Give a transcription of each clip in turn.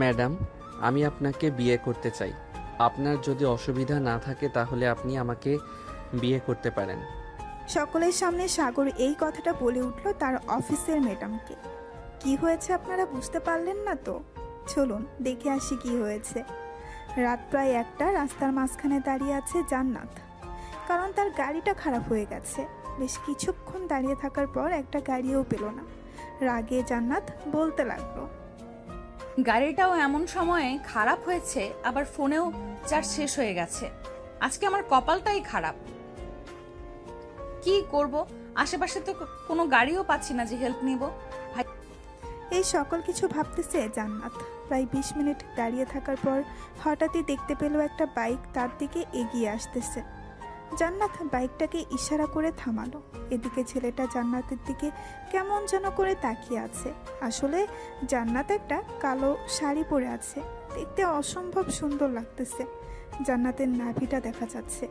Madam, আমি আপনাকে বিয়ে করতে চাই। আপনার যদি অসুবিধা না থাকে তাহলে আপনি আমাকে বিয়ে করতে পারেন। সকলের সামনে সাগর এই কথাটা বলে উঠল তার অফিসের ম্যাডামকে। কি হয়েছে আপনারা বুঝতে পারলেন না তো? চলুন দেখে আসি কি হয়েছে। রাত প্রায় 1টা, রাস্তার মাঝখানে দাঁড়িয়ে আছে জান্নাত, কারণ তার গাড়িটা খারাপ হয়ে গেছে। বেশ কিছুক্ষণ দাঁড়িয়ে থাকার পর একটা গাড়িও পেল না। রাগে জান্নাত বলতে লাগলো, গাড়িটাও এমন সময়ে খারাপ হয়েছে, আবার ফোনেও চার্জ শেষ হয়ে গেছে। আজকে আমার কপালটাই খারাপ। কি করব, আশেপাশে তো কোনো গাড়িও পাচ্ছি না যে হেল্প নিব। এই সকল কিছু ভাবতেছে জান্নাত। প্রায় 20 মিনিট দাঁড়িয়ে থাকার পর হঠাৎই দেখতে পেল একটা বাইক তার দিকে এগিয়ে আসতেছে। জান্নাত বাইকটাকে ইশারা করে থামালো। এদিকে ছেলেটা জান্নাতের দিকে কেমন যেন করে তাকিয়ে আছে। আসলে জান্নাত একটা কালো শাড়ি পরে আছে, দেখতে অসম্ভব সুন্দর লাগতেছে। জান্নাতের নাভিটা দেখা যাচ্ছে।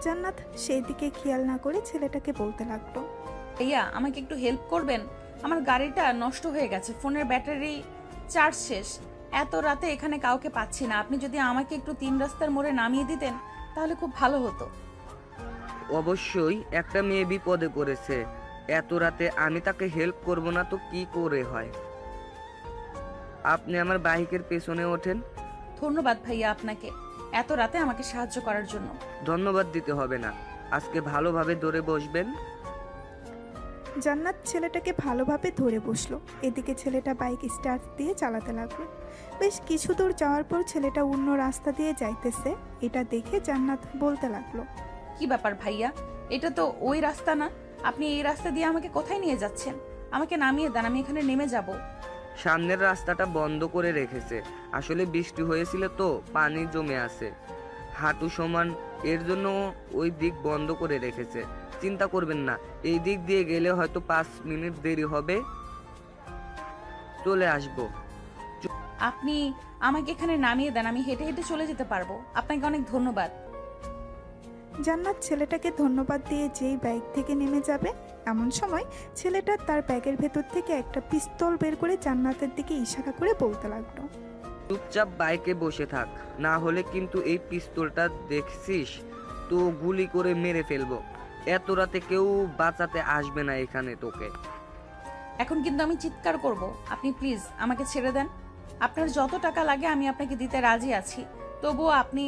জান্নাত সেই দিকে খেয়াল না করে ছেলেটাকে বলতে লাগলো, ভাইয়া, আমাকে একটু হেল্প করবেন? আমার গাড়িটা নষ্ট হয়ে গেছে, ফোনের ব্যাটারি চার্জ শেষ। এত রাতে এখানে কাউকে পাচ্ছি না। আপনি যদি আমাকে একটু 3 রাস্তার মোড়ে নামিয়ে দিতেন তাহলে খুব ভালো হতো। অবশ্যই, একটা মেয়ে বিপদে পড়েছে, এত রাতে আমি তাকে হেল্প করব না তো কি করে হয়। আপনি আমার বাইকের পেছনে ওঠেন। ধন্যবাদ ভাইয়া আপনাকে, এত রাতে আমাকে সাহায্য করার জন্য। ধন্যবাদ দিতে হবে না, আজকে ভালোভাবে ধরে বসবেন। জান্নাত ছেলেটাকে ভালোভাবে ধরে বসলো। এদিকে ছেলেটা বাইক স্টার্ট দিয়ে চালাতে লাগলো। বেশ কিছু দূর যাওয়ার পর ছেলেটা অন্য রাস্তা দিয়ে যাইতেছে। এটা দেখে জান্নাত বলতে লাগলো, কি ব্যাপার ভাইয়া, এটা তো ওই রাস্তা না। আপনি এই রাস্তা দিয়ে আমাকে কোথায় নিয়ে যাচ্ছেন? আমাকে নামিয়ে দেন, আমি এখানে নেমে যাব। সামনের রাস্তাটা বন্ধ করে রেখেছে, আসলে বৃষ্টি হয়েছিল তো পানি জমে আছে হাঁটু সমান, এর জন্য ওই দিক বন্ধ করে রেখেছে। চিন্তা করবেন না, এই দিক দিয়ে গেলে হয়তো 5 মিনিট দেরি হবে, চলে আসবো। আপনি আমাকে এখানে নামিয়ে দেন, আমি হেঁটে হেঁটে চলে যেতে পারবো। আপনাকে অনেক ধন্যবাদ। জান্নাত ছেলেটাকে ধন্যবাদ দিয়ে যেই বাইক থেকে নেমে যাবে, এমন সময় ছেলেটা তার ব্যাগের ভেতর থেকে একটা পিস্তল বের করে জান্নাতের দিকে ইশারা করে বলতে লাগলো, চুপচাপ বাইকে বসে থাক, না হলে কিন্তু এই পিস্তলটা দেখছিস তো গুলি করে মেরে ফেলবো। এত রাতে কেউ বাঁচাতে আসবে না এখানে তোকে। এখন কিন্তু আমি চিৎকার করব। আপনি প্লিজ আমাকে ছেড়ে দেন। আপনার যত টাকা লাগে আমি আপনাকে দিতে রাজি আছি, তবুও আপনি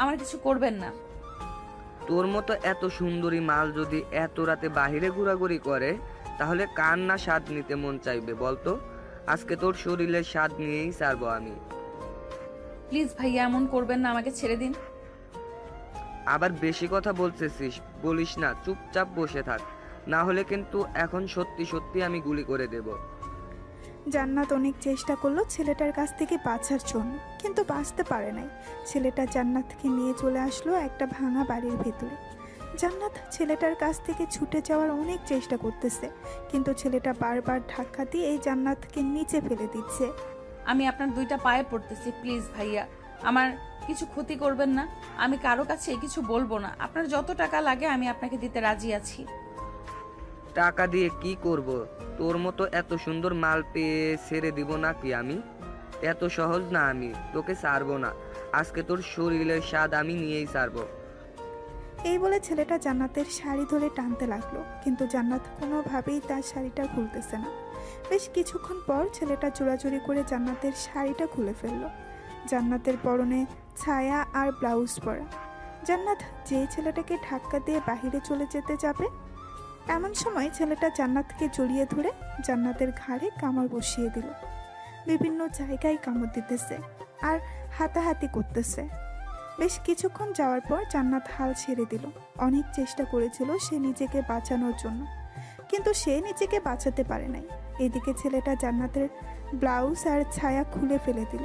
আমার কিছু করবেন না। তোর মতো এত সুন্দরী মাল যদি এত রাতে বাহিরে ঘোরাঘুরি করে তাহলে কার না স্বাদ নিতে মন চাইবে বলতো। আজকে তোর শরীরের স্বাদ নিয়েই ছাড়বো আমি। প্লিজ ভাইয়া, এমন করবেন না, আমাকে ছেড়ে দিন। আবার বেশি কথা বলতেছিস, বলিস না, চুপচাপ বসে থাক, না হলে কিন্তু এখন সত্যি সত্যি আমি গুলি করে দেব। জান্নাত অনেক চেষ্টা করলো ছেলেটার কাছ থেকে বাঁচার জন্য, কিন্তু বাঁচতে পারে নাই। ছেলেটা জান্নাতকে নিয়ে চলে আসলো একটা ভাঙা বাড়ির ভেতরে। জান্নাত ছেলেটার কাছ থেকে ছুটে যাওয়ার অনেক চেষ্টা করতেছে, কিন্তু ছেলেটা বারবার ধাক্কা দিয়ে এই জান্নাতকে নিচে ফেলে দিচ্ছে। আমি আপনার 2টা পায়ে পড়তেছি, প্লিজ ভাইয়া, আমার কিছু ক্ষতি করবেন না। আমি কারো কাছে কিছু বলবো না। আপনার যত টাকা লাগে আমি আপনাকে দিতে রাজি আছি। টাকা দিয়ে কি করব? তোর মতো এত সুন্দর মাল পেয়ে ছেড়ে দিব নাকি আমি? এত সহজ না, আমি তোকে ছাড়বো না। আজকে তোর শরীরের স্বাদ আমি নিয়েই ছাড়বো। এই বলে ছেলেটা জান্নাতের শাড়ি ধরে টানতে লাগলো, কিন্তু জান্নাত কোনোভাবেই তার শাড়িটা খুলতেছে না। বেশ কিছুক্ষণ পর ছেলেটা জোরাজুরি করে জান্নাতের শাড়িটা খুলে ফেললো। জান্নাতের পরনে ছায়া আর ব্লাউজ পরা। জান্নাত যেই ছেলেটাকে ধাক্কা দিয়ে বাহিরে চলে যেতে যাবে, এমন সময় ছেলেটা জান্নাতকে জড়িয়ে ধরে জান্নাতের ঘাড়ে কামড় বসিয়ে দিল। বিভিন্ন জায়গায় কামড় দিতেছে আর হাতাহাতি করতেছে। বেশ কিছুক্ষণ যাওয়ার পর জান্নাত হাল ছেড়ে দিল। অনেক চেষ্টা করেছিল সে নিজেকে বাঁচানোর জন্য, কিন্তু সে নিজেকে বাঁচাতে পারে নাই। এদিকে ছেলেটা জান্নাতের ব্লাউজ আর ছায়া খুলে ফেলে দিল।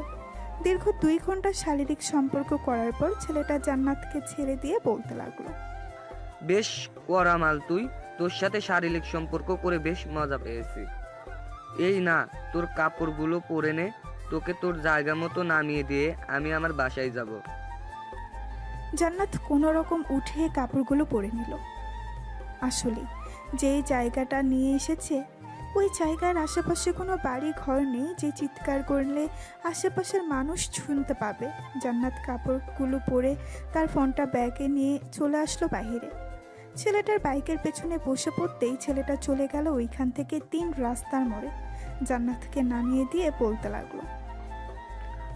দীর্ঘ 2 ঘন্টা শারীরিক সম্পর্ক করার পর ছেলেটা জান্নাতকে ছেড়ে দিয়ে বলতে লাগলো, বেশ কড়া মাল তুই, তোর সাথে শারীরিক সম্পর্ক করে বেশ মজা পেয়েছি। এই না, তোর কাপড়গুলো পরে নে, তোকে তোর জায়গা মতো নামিয়ে দিয়ে আমি আমার বাসায় যাব। জান্নাত কোনো রকম উঠে কাপড়গুলো পরে নিল। আসলে যেই জায়গাটা নিয়ে এসেছে ওই জায়গার আশেপাশে কোনো বাড়ি ঘর নেই যে চিৎকার করলে আশেপাশের মানুষ শুনতে পাবে। জান্নাত কাপড়গুলো পরে তার ফোনটা ব্যাগে নিয়ে চলে আসলো বাইরে। ছেলেটার বাইকের পেছনে বসে পড়তেই ছেলেটা চলে গেল ওইখান থেকে 3 রাস্তার মোড়ে। জান্নাতকে নামিয়ে দিয়ে বলতে লাগলো,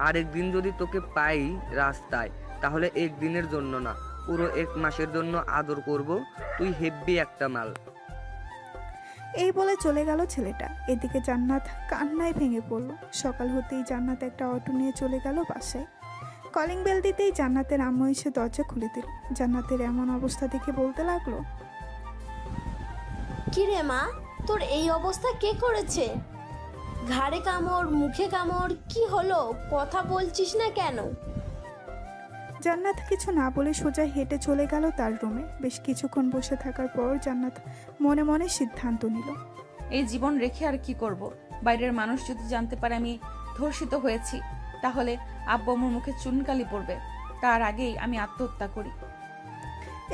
আরেকদিন যদি তোকে পাই রাস্তায়, তাহলে একদিনের জন্য না, পুরো 1 মাসের জন্য আদর করব। তুই হেব্বি একটা মাল। এই বলে চলে গেল ছেলেটা। এদিকে জান্নাত কান্নায় ভেঙে পড়ল। সকাল হতেই জান্নাত একটা অটো নিয়ে চলে গেল বাসায়। কলিং বেল দিতেই জান্নাতের আম্মু এসে দরজা খুলে দিল। জান্নাতের এমন অবস্থা দেখে বলতে লাগলো, কি রে মা, তোর এই অবস্থা কে করেছে? ঘাড়ে কামড়, মুখে কামড়, কি হলো? কথা বলছিস না কেন? জান্নাত কিছু না বলে সোজা হেঁটে চলে গেল তার রুমে। বেশ কিছুক্ষণ বসে থাকার পর জান্নাত মনে মনে সিদ্ধান্ত নিল, এই জীবন রেখে আর কি করব? বাইরের মানুষ যদি জানতে পারে আমি ধর্ষিত হয়েছি, তাহলে আব্বু আম্মুর মুখে চুনকালি পড়বে। তার আগেই আমি আত্মহত্যা করি।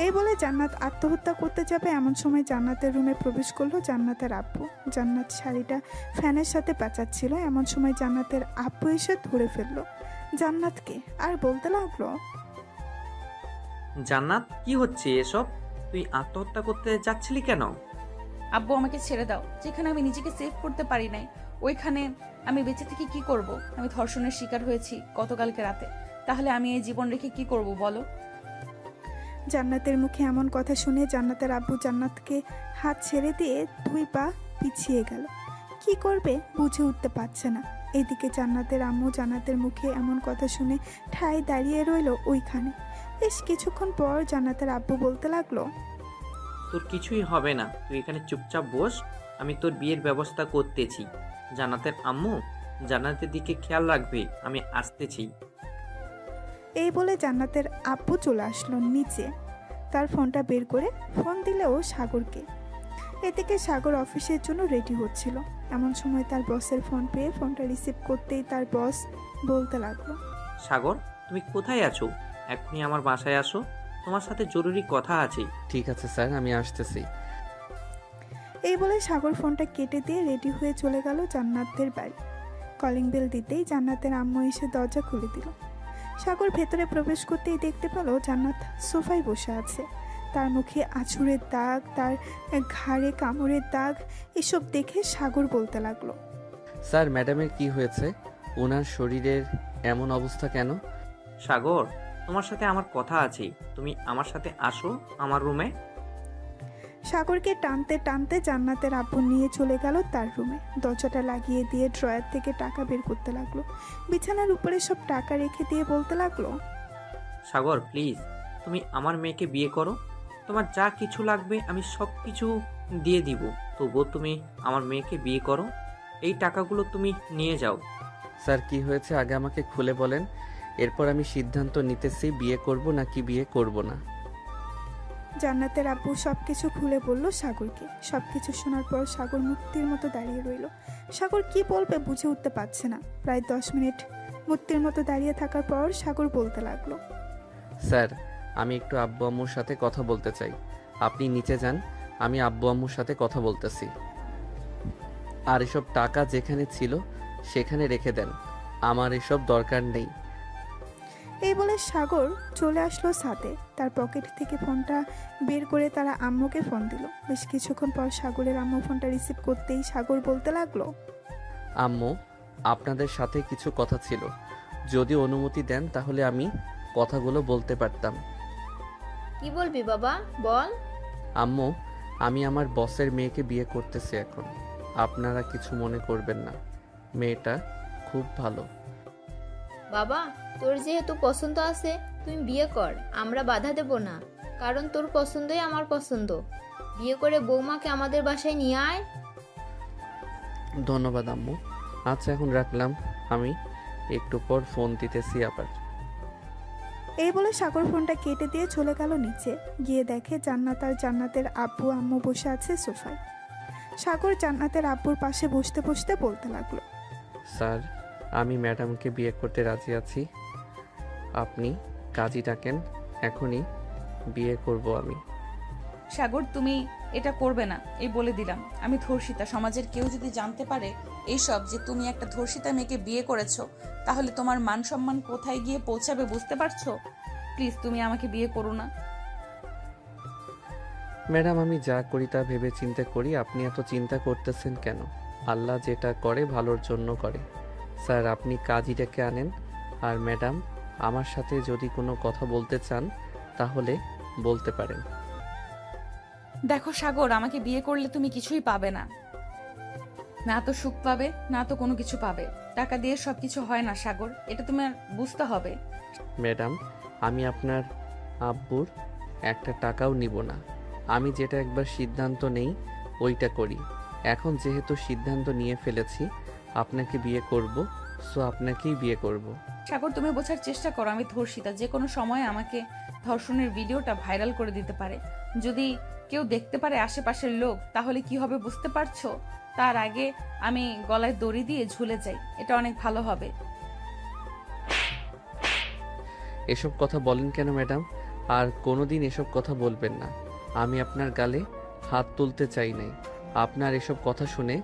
এই বলে জান্নাত আত্মহত্যা করতে যাবে এমন সময় জান্নাতের রুমে প্রবেশ করলো জান্নাতের আব্বু। জান্নাত শাড়িটা ফ্যানের সাথে পেঁচাচ্ছিল। এমন সময় জান্নাতের আব্বু এসে ধরে ফেললো জান্নাতকে আর বলতে লাগলো, জান্নাত, কি হচ্ছে এসব? তুই আত্মহত্যা করতে যাচ্ছিলি কেন? আব্বু আমাকে ছেড়ে দাও। যেখানে আমি নিজেকে সেভ করতে পারি নাই, ওইখানে আমি বেঁচে থেকে কি করব? আমি ধর্ষণের শিকার হয়েছি গতকালকে রাতে। তাহলে আমি এই জীবন রেখে কি করব বলো? জান্নাতের মুখে এমন কথা শুনে জান্নাতের আব্বু জান্নাতকে হাত ছেড়ে দিয়ে 2 পা পিছিয়ে গেল। কি করবে বুঝে উঠতে পারছে না। এদিকে জান্নাতের আম্মু জান্নাতের মুখে এমন কথা শুনে ঠায় দাঁড়িয়ে রইল ওইখানে। বেশ কিছুক্ষণ পর জান্নাতের আব্বু বলতে লাগলো, তোর কিছুই হবে না, তুই এখানে চুপচাপ বস, আমি তোর বিয়ের ব্যবস্থা করতেছি। জান্নাতের আম্মু, জান্নাতের দিকে খেয়াল রাখবে, আমি আসতেছি। এই বলে জান্নাতের আব্বু চলে আসলো নিচে। তার ফোনটা বের করে ফোন দিলেও সাগরকে। এদিকে সাগর অফিসের জন্য রেডি হচ্ছিল। এমন সময় তার বসের ফোন পেয়ে ফোনটা রিসিভ করতেই তার বস বলতে লাগলো, সাগর, তুমি কোথায় আছো? এখনই আমার বাসায় আসো, তোমার সাথে জরুরি কথা আছে। ঠিক আছে স্যার, আমি আসতেছি। এই বলে সাগর ফোনটা কেটে দিয়ে রেডি হয়ে চলে গেল জান্নাতের বাড়ি। কলিং বেল দিতেই জান্নাতের আম্মু এসে দরজা খুলে দিল। সাগর ভেতরে প্রবেশ করতেই দেখতে পেল জান্নাত সোফায় বসে আছে। তার মুখে আঁচড়ের দাগ, তার ঘাড়ে কামড়ের দাগ। এসব দেখে সাগর বলতে লাগলো, স্যার, ম্যাডামের কি হয়েছে? ওনার শরীরের এমন অবস্থা কেন? সাগর, তোমার সাথে আমার কথা আছে, তুমি আমার সাথে আসো আমার রুমে। সাগরকে টানতে টানতে জান্নাতের আব্বু নিয়ে চলে গেল তার রুমে। দরজাটা লাগিয়ে দিয়ে ড্রয়ার থেকে টাকা বের করতে লাগলো। বিছানার উপরে সব টাকা রেখে দিয়ে বলতে লাগলো, সাগর প্লিজ, তুমি আমার মেয়েকে বিয়ে করো, তোমার যা কিছু লাগবে আমি সব কিছু দিয়ে দিব, তবুও তুমি আমার মেয়েকে বিয়ে করো। এই টাকাগুলো তুমি নিয়ে যাও। স্যার, কি হয়েছে আগে আমাকে খুলে বলেন, এরপর আমি সিদ্ধান্ত নিতেছি বিয়ে করব নাকি বিয়ে করব না। জান্নাতের আব্বু সবকিছু খুলে বলল সাগরকে। সবকিছু শোনার পর সাগর মূর্তির মতো দাঁড়িয়ে রইল। সাগর কি বলবে বুঝে উঠতে পারছে না। প্রায় 10 মিনিট মূর্তির মতো দাঁড়িয়ে থাকার পর সাগর বলতে লাগলো, স্যার, আমি একটু আব্বু আম্মুর সাথে কথা বলতে চাই। আপনি নিচে যান, আমি আব্বু আম্মুর সাথে কথা বলতেছি। আর এসব টাকা যেখানে ছিল সেখানে রেখে দেন, আমার এসব দরকার নেই। এই বলে সাগর চলে আসলো ছাদে। তার পকেট থেকে ফোনটা বের করে তারা আম্মুকে ফোন দিল। বেশ কিছুক্ষণ পর সাগরের আম্মু ফোনটা রিসিভ করতেই সাগর বলতে লাগলো, আম্মু, আপনাদের সাথে কিছু কথা ছিল, যদি অনুমতি দেন তাহলে আমি কথাগুলো বলতে পারতাম। কি বলবি বাবা, বল। আম্মু, আমি আমার বসের মেয়েকে বিয়ে করতেছি এখন। আপনারা কিছু মনে করবেন না, মেয়েটা খুব ভালো। বাবা, তোর যেহেতু পছন্দ আছে তুই বিয়ে কর, আমরা বাধা দেব না, কারণ তোর পছন্দই আমার পছন্দ। বিয়ে করে বৌমাকে আমাদের বাসায় নিয়ে আয়। ধন্যবাদ আম্মু। আচ্ছা, এখন রাখলাম, আমি একটু পর ফোন দিতেছি আবার। এই বলে সাগর ফোনটা কেটে দিয়ে চলে গেল নিচে। গিয়ে দেখে জান্নাত আর জান্নাতের আব্বু আম্মু বসে আছে সোফায়। সাগর জান্নাতের আব্বুর পাশে বসতে বসতে বলতে লাগলো, স্যার, আমি ম্যাডামকে বিয়ে করতে রাজি আছি। আপনি কাজী ডাকেন, এখনই বিয়ে করব আমি। সাগর, তুমি এটা করবে না, এই বলে দিলাম। আমি ধর্ষিতা। সমাজের কেউ যদি জানতে পারে এইসব, যে তুমি একটা ধর্ষিতা মেয়েকে বিয়ে করেছো, তাহলে তোমার মান সম্মান কোথায় গিয়ে পৌঁছাবে বুঝতে পারছো? প্লিজ তুমি আমাকে বিয়ে করো না। ম্যাডাম, আমি যা করি তা ভেবে চিন্তা করি, আপনি এত চিন্তা করতেছেন কেন? আল্লাহ যেটা করে ভালোর জন্য করে। স্যার, আপনি কাজই ডেকে আনেন। আর ম্যাডাম, আমার সাথে যদি কোনো কথা বলতে চান তাহলে বলতে পারেন। দেখো সাগর, আমাকে বিয়ে করলে তুমি কিছুই পাবে না। না তো সুখ পাবে, না তো কোনো কিছু পাবে। টাকা দিয়ে সবকিছু হয় না সাগর, এটা তোমার বুঝতে হবে। ম্যাডাম, আমি আপনার আব্বুর একটা টাকাও নিব না। আমি যেটা একবার সিদ্ধান্ত নেই ওইটা করি। এখন যেহেতু সিদ্ধান্ত নিয়ে ফেলেছি আপনাকে বিয়ে করব, সো আপনাকেই বিয়ে করব। সাগর, তুমি বোঝার চেষ্টা করো, আমি ধর্ষিতা। যে কোনো সময় আমাকে ধর্ষণের ভিডিওটা ভাইরাল করে দিতে পারে। যদি কেউ দেখতে পারে আশেপাশের লোক, তাহলে কি হবে বুঝতে পারছো? তার আগে আমি গলায় দড়ি দিয়ে ঝুলে যাই, এটা অনেক ভালো হবে। এসব কথা বলেন কেন ম্যাডাম? আর কোনোদিন এসব কথা বলবেন না। আমি আপনার গালে হাত তুলতে চাই নাই, আপনার এসব কথা শুনে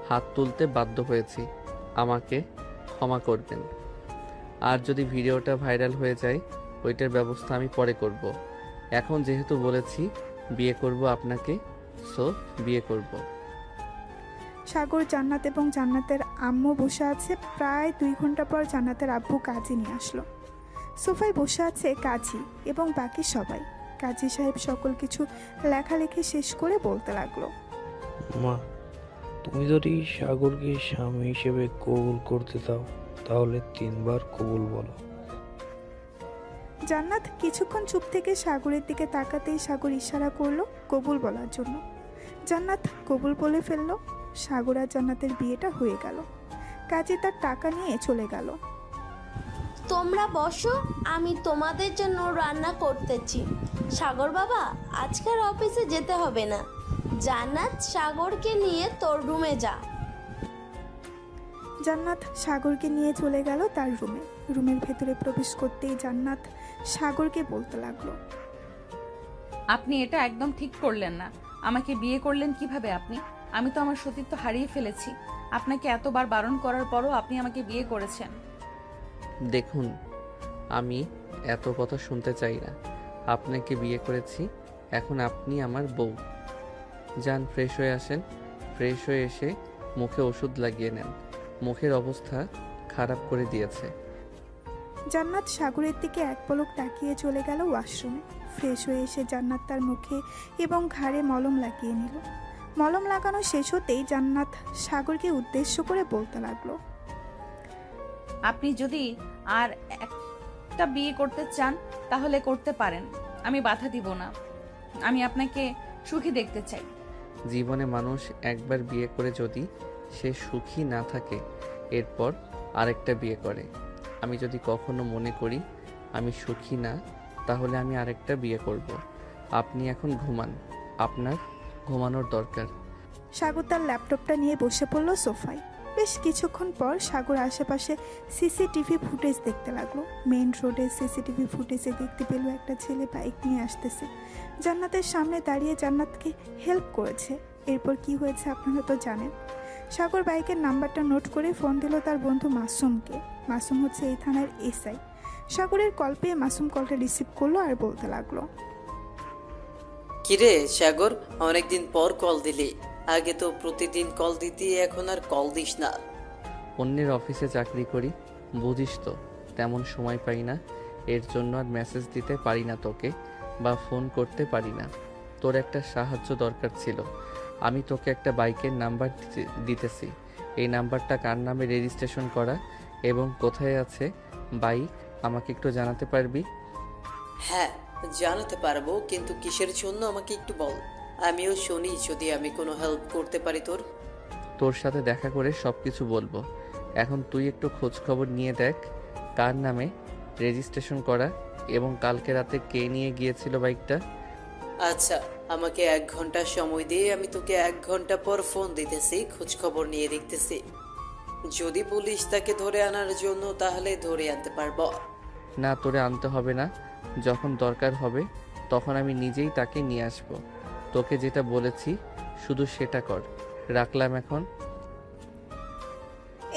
হাত তুলতে বাধ্য হয়েছি। আমাকে ক্ষমা করবেন। আর যদি ভিডিওটা ভাইরাল হয়ে যায় ওইটার ব্যবস্থা আমি পরে করব। এখন যেহেতু বলেছি বিয়ে করব আপনাকে, সো বিয়ে করব। সাগর, জান্নাত এবং জান্নাতের আম্মু বসে আছে। প্রায় 2 ঘন্টা পর জান্নাতের আব্বু কাজী নিয়ে আসলো। সোফায় বসে আছে কাজী এবং বাকি সবাই। কাজী সাহেব সকল কিছু লেখালেখি শেষ করে বলতে লাগলো, মা, তুমি যদি সাগরকে স্বামী হিসেবে কবুল করতে দাও তাহলে 3 বার কবুল বলো। জান্নাত কিছুক্ষণ চুপ থেকে সাগরের দিকে তাকাতেই সাগর ইশারা করলো কবুল বলার জন্য। জান্নাত কবুল বলে ফেললো। সাগর আর জান্নাতের বিয়েটা হয়ে গেল। কাজী তার টাকা নিয়ে চলে গেল। তোমরা বসো, আমি তোমাদের জন্য রান্না করতেছি। সাগর বাবা, আজকের অফিসে যেতে হবে না। জান্নাত, সাগরকে নিয়ে তোর রুমে যা। জান্নাত সাগরকে নিয়ে চলে গেল তার রুমে। রুমের ভেতরে প্রবেশ করতেই জান্নাত সাগরকে বলতে লাগলো, আপনি এটা একদম ঠিক করলেন না। আমাকে বিয়ে করলেন কিভাবে আপনি? আমি তো আমার সতীত্ব হারিয়ে ফেলেছি। আপনাকে এতবার বারণ করার পরও আপনি আমাকে বিয়ে করেছেন। দেখুন, আমি এত কথা শুনতে চাই না। আপনাকে বিয়ে করেছি, এখন আপনি আমার বউ। যান, ফ্রেশ হয়ে আসেন। ফ্রেশ হয়ে এসে মুখে ওষুধ লাগিয়ে নেন, মুখের অবস্থা খারাপ করে দিয়েছে। জান্নাত সাগরের দিকে এক পলক তাকিয়ে চলে গেল ওয়াশরুমে। ফ্রেশ হয়ে এসে জান্নাত তার মুখে এবং ঘাড়ে মলম লাগিয়ে নিল। মলম লাগানো শেষ হতেই জান্নাত সাগরকে উদ্দেশ্য করে বলতে লাগলো, আপনি যদি আর একটা বিয়ে করতে চান তাহলে করতে পারেন, আমি বাধা দিব না। আমি আপনাকে সুখী দেখতে চাই। জীবনে মানুষ একবার বিয়ে করে যদি সে সুখী না থাকে এরপর আরেকটা বিয়ে করে। আমি যদি কখনো মনে করি আমি সুখী না, তাহলে আমি আরেকটা বিয়ে করব। আপনি এখন ঘুমান, আপনার ঘুমানোর দরকার। সাগর তার ল্যাপটপটা নিয়ে বসে পড়ল সোফায়। বেশ কিছুক্ষণ পর সাগর আশেপাশে সিসিটিভি ফুটেজ দেখতে লাগলো। মেইন রোডে সিসিটিভি ফুটেজে দেখতে পেল একটা ছেলে বাইক নিয়ে আসতেছে। জান্নাতের সামনে দাঁড়িয়ে জান্নাতকে হেল্প করেছে। এরপর কি হয়েছে আপনারা তো জানেন। সাগর বাইকের নাম্বারটা নোট করে ফোন দিল তার বন্ধু মাসুমকে। মাসুম হচ্ছে এই থানার এসআই। সাগরের কল পেয়ে মাসুম কলটা রিসিভ করলো আর বলতে লাগলো, কিরে সাগর, অনেকদিন পর কল দিলি। আগে তো প্রতিদিন কল দিতি, এখন আর কল দিস না। অন্যের অফিসে চাকরি করি, বুঝিস তো, তেমন সময় পাই না। এর জন্য আর মেসেজ দিতে পারি না তোকে, বা ফোন করতে পারি না। তোর একটা সাহায্য দরকার ছিল। আমি তোকে একটা বাইকের নাম্বার দিতেছি। এই নাম্বারটা কার নামে রেজিস্ট্রেশন করা এবং কোথায় আছে বাইক আমাকে একটু জানাতে পারবি? হ্যাঁ, জানাতে পারবো, কিন্তু কিসের জন্য আমাকে একটু বল। আমিও শুনি যদি আমি কোনো হেল্প করতে পারি তোর। তোর সাথে দেখা করে সব কিছু বলবো। এখন তুই একটু খোঁজ খবর নিয়ে দেখ কার নামে রেজিস্ট্রেশন করা এবং কালকে রাতে কে নিয়ে গিয়েছিল বাইকটা। আচ্ছা, আমাকে 1 ঘন্টা সময় দিয়ে আমি তোকে 1 ঘন্টা পর ফোন দিতেছি, খোঁজ খবর নিয়ে দেখতেছি। যদি বলিস তাকে ধরে আনার জন্য তাহলে ধরে আনতে পারবো। না, তোরে আনতে হবে না। যখন দরকার হবে তখন আমি নিজেই তাকে নিয়ে আসবো। তোকে যেটা বলেছি শুধু সেটা কর। রাখলাম এখন।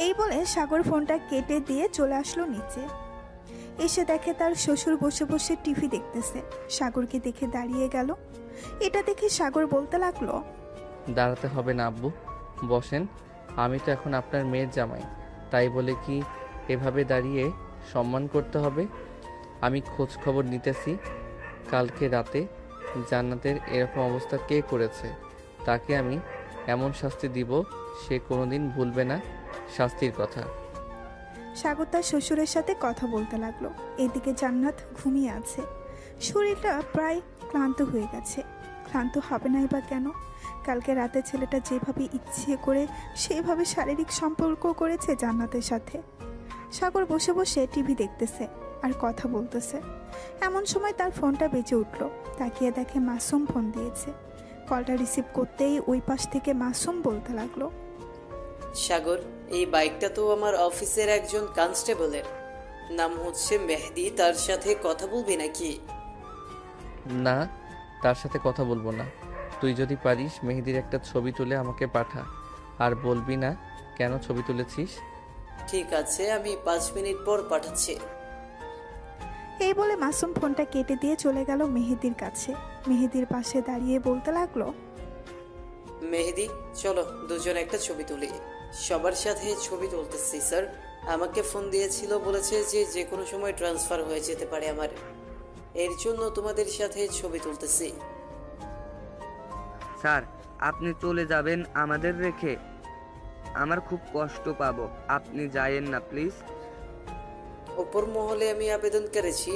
এই বলে সাগর ফোনটা কেটে দিয়ে চলে আসলো নিচে। এসে দেখে তার শ্বশুর বসে বসে টিভি দেখতেছে। সাগরকে দেখে দাঁড়িয়ে গেল। এটা দেখে সাগর বলতে লাগলো, দাঁড়াতে হবে না আব্বু, বসেন। আমি তো এখন আপনার মেয়ের জামাই, তাই বলে কি এভাবে দাঁড়িয়ে সম্মান করতে হবে? আমি খোঁজ খবর নিতেছি কালকে রাতে জান্নাতের এরকম অবস্থা কে করেছে। তাকে আমি এমন শাস্তি দিব সে কোনোদিন ভুলবে না শাস্তির কথা। সাগর তার শ্বশুরের সাথে কথা বলতে লাগলো। এদিকে জান্নাত ঘুমিয়ে আছে। শরীরটা প্রায় ক্লান্ত হয়ে গেছে। ক্লান্ত হবে নাই বা কেন? কালকে রাতে ছেলেটা যেভাবে ইচ্ছে করে সেভাবে শারীরিক সম্পর্ক করেছে জান্নাতের সাথে। সাগর বসে বসে টিভি দেখতেছে আর কথা বলতেছে। এমন সময় তার ফোনটা বেজে উঠল। তাকিয়ে দেখে মাসুম ফোন দিয়েছে। কলটা রিসিভ করতেই ওই পাশ থেকে মাসুম বলতে লাগলো, সাগর, এই বাইকটা তো আমার অফিসের একজন কনস্টেবলের, নাম হচ্ছে মেহেদি। তার সাথে কথা বলবি নাকি? না, তার সাথে কথা বলবো না। তুই যদি পারিস মেহেদির একটা ছবি তুলে আমাকে পাঠা, আর বলবি না কেন ছবি তুলেছিস। ঠিক আছে, আমি 5 মিনিট পর পাঠাচ্ছি। এই বলে মাসুম ফোনটা কেটে দিয়ে চলে গেল মেহেদির কাছে। মেহেদির পাশে দাঁড়িয়ে বলতে লাগলো, মেহেদি, চলো দুজন একটা ছবি তুলি। সবার সাথে ছবি তুলতেছি স্যার। আমাকে ফোন দিয়েছিল, বলেছে যে যে কোনো সময় ট্রান্সফার হয়ে যেতে পারে আমার, এর জন্য তোমাদের সাথে ছবি তুলতেছি। স্যার, আপনি চলে যাবেন আমাদের রেখে? আমার খুব কষ্ট পাবো, আপনি যায়েন না প্লিজ। উপর মহলে আমি আবেদন করেছি,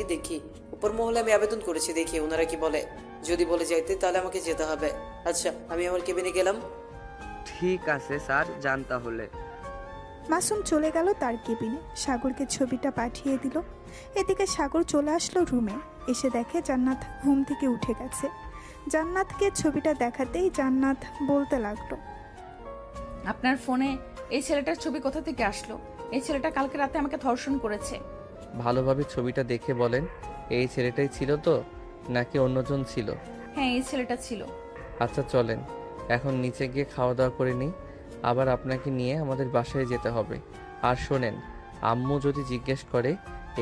দেখি ওনারা কি বলে। যদি বলে যাইতে তাহলে আমাকে যেতে হবে। আচ্ছা, আমি আমার কেবিনে গেলাম। ঠিক আছে স্যার, যান তাহলে। মাসুম চলে গেল তার কেবিনে। সাগরকে ছবিটা পাঠিয়ে দিল। এদিকে সাগর চলে আসলো রুমে। এসে দেখে জান্নাত ঘুম থেকে উঠে গেছে। জান্নাতকে ছবিটা দেখাতেই জান্নাত বলতে লাগলো, আপনার ফোনে এই ছেলেটার ছবি কোথা থেকে আসলো? এই ছেলেটা কালকে রাতে আমাকে ধর্ষণ করেছে। ভালোভাবে ছবিটা দেখে বলেন, এই ছেলেটাই ছিল তো নাকি অন্যজন ছিল? হ্যাঁ, এই ছেলেটা ছিল। আচ্ছা চলেন এখন নিচে গিয়ে খাওয়া দাওয়া করে নিই, আবার আপনাকে নিয়ে আমাদের বাসায় যেতে হবে। আর শোনেন, আম্মু যদি জিজ্ঞেস করে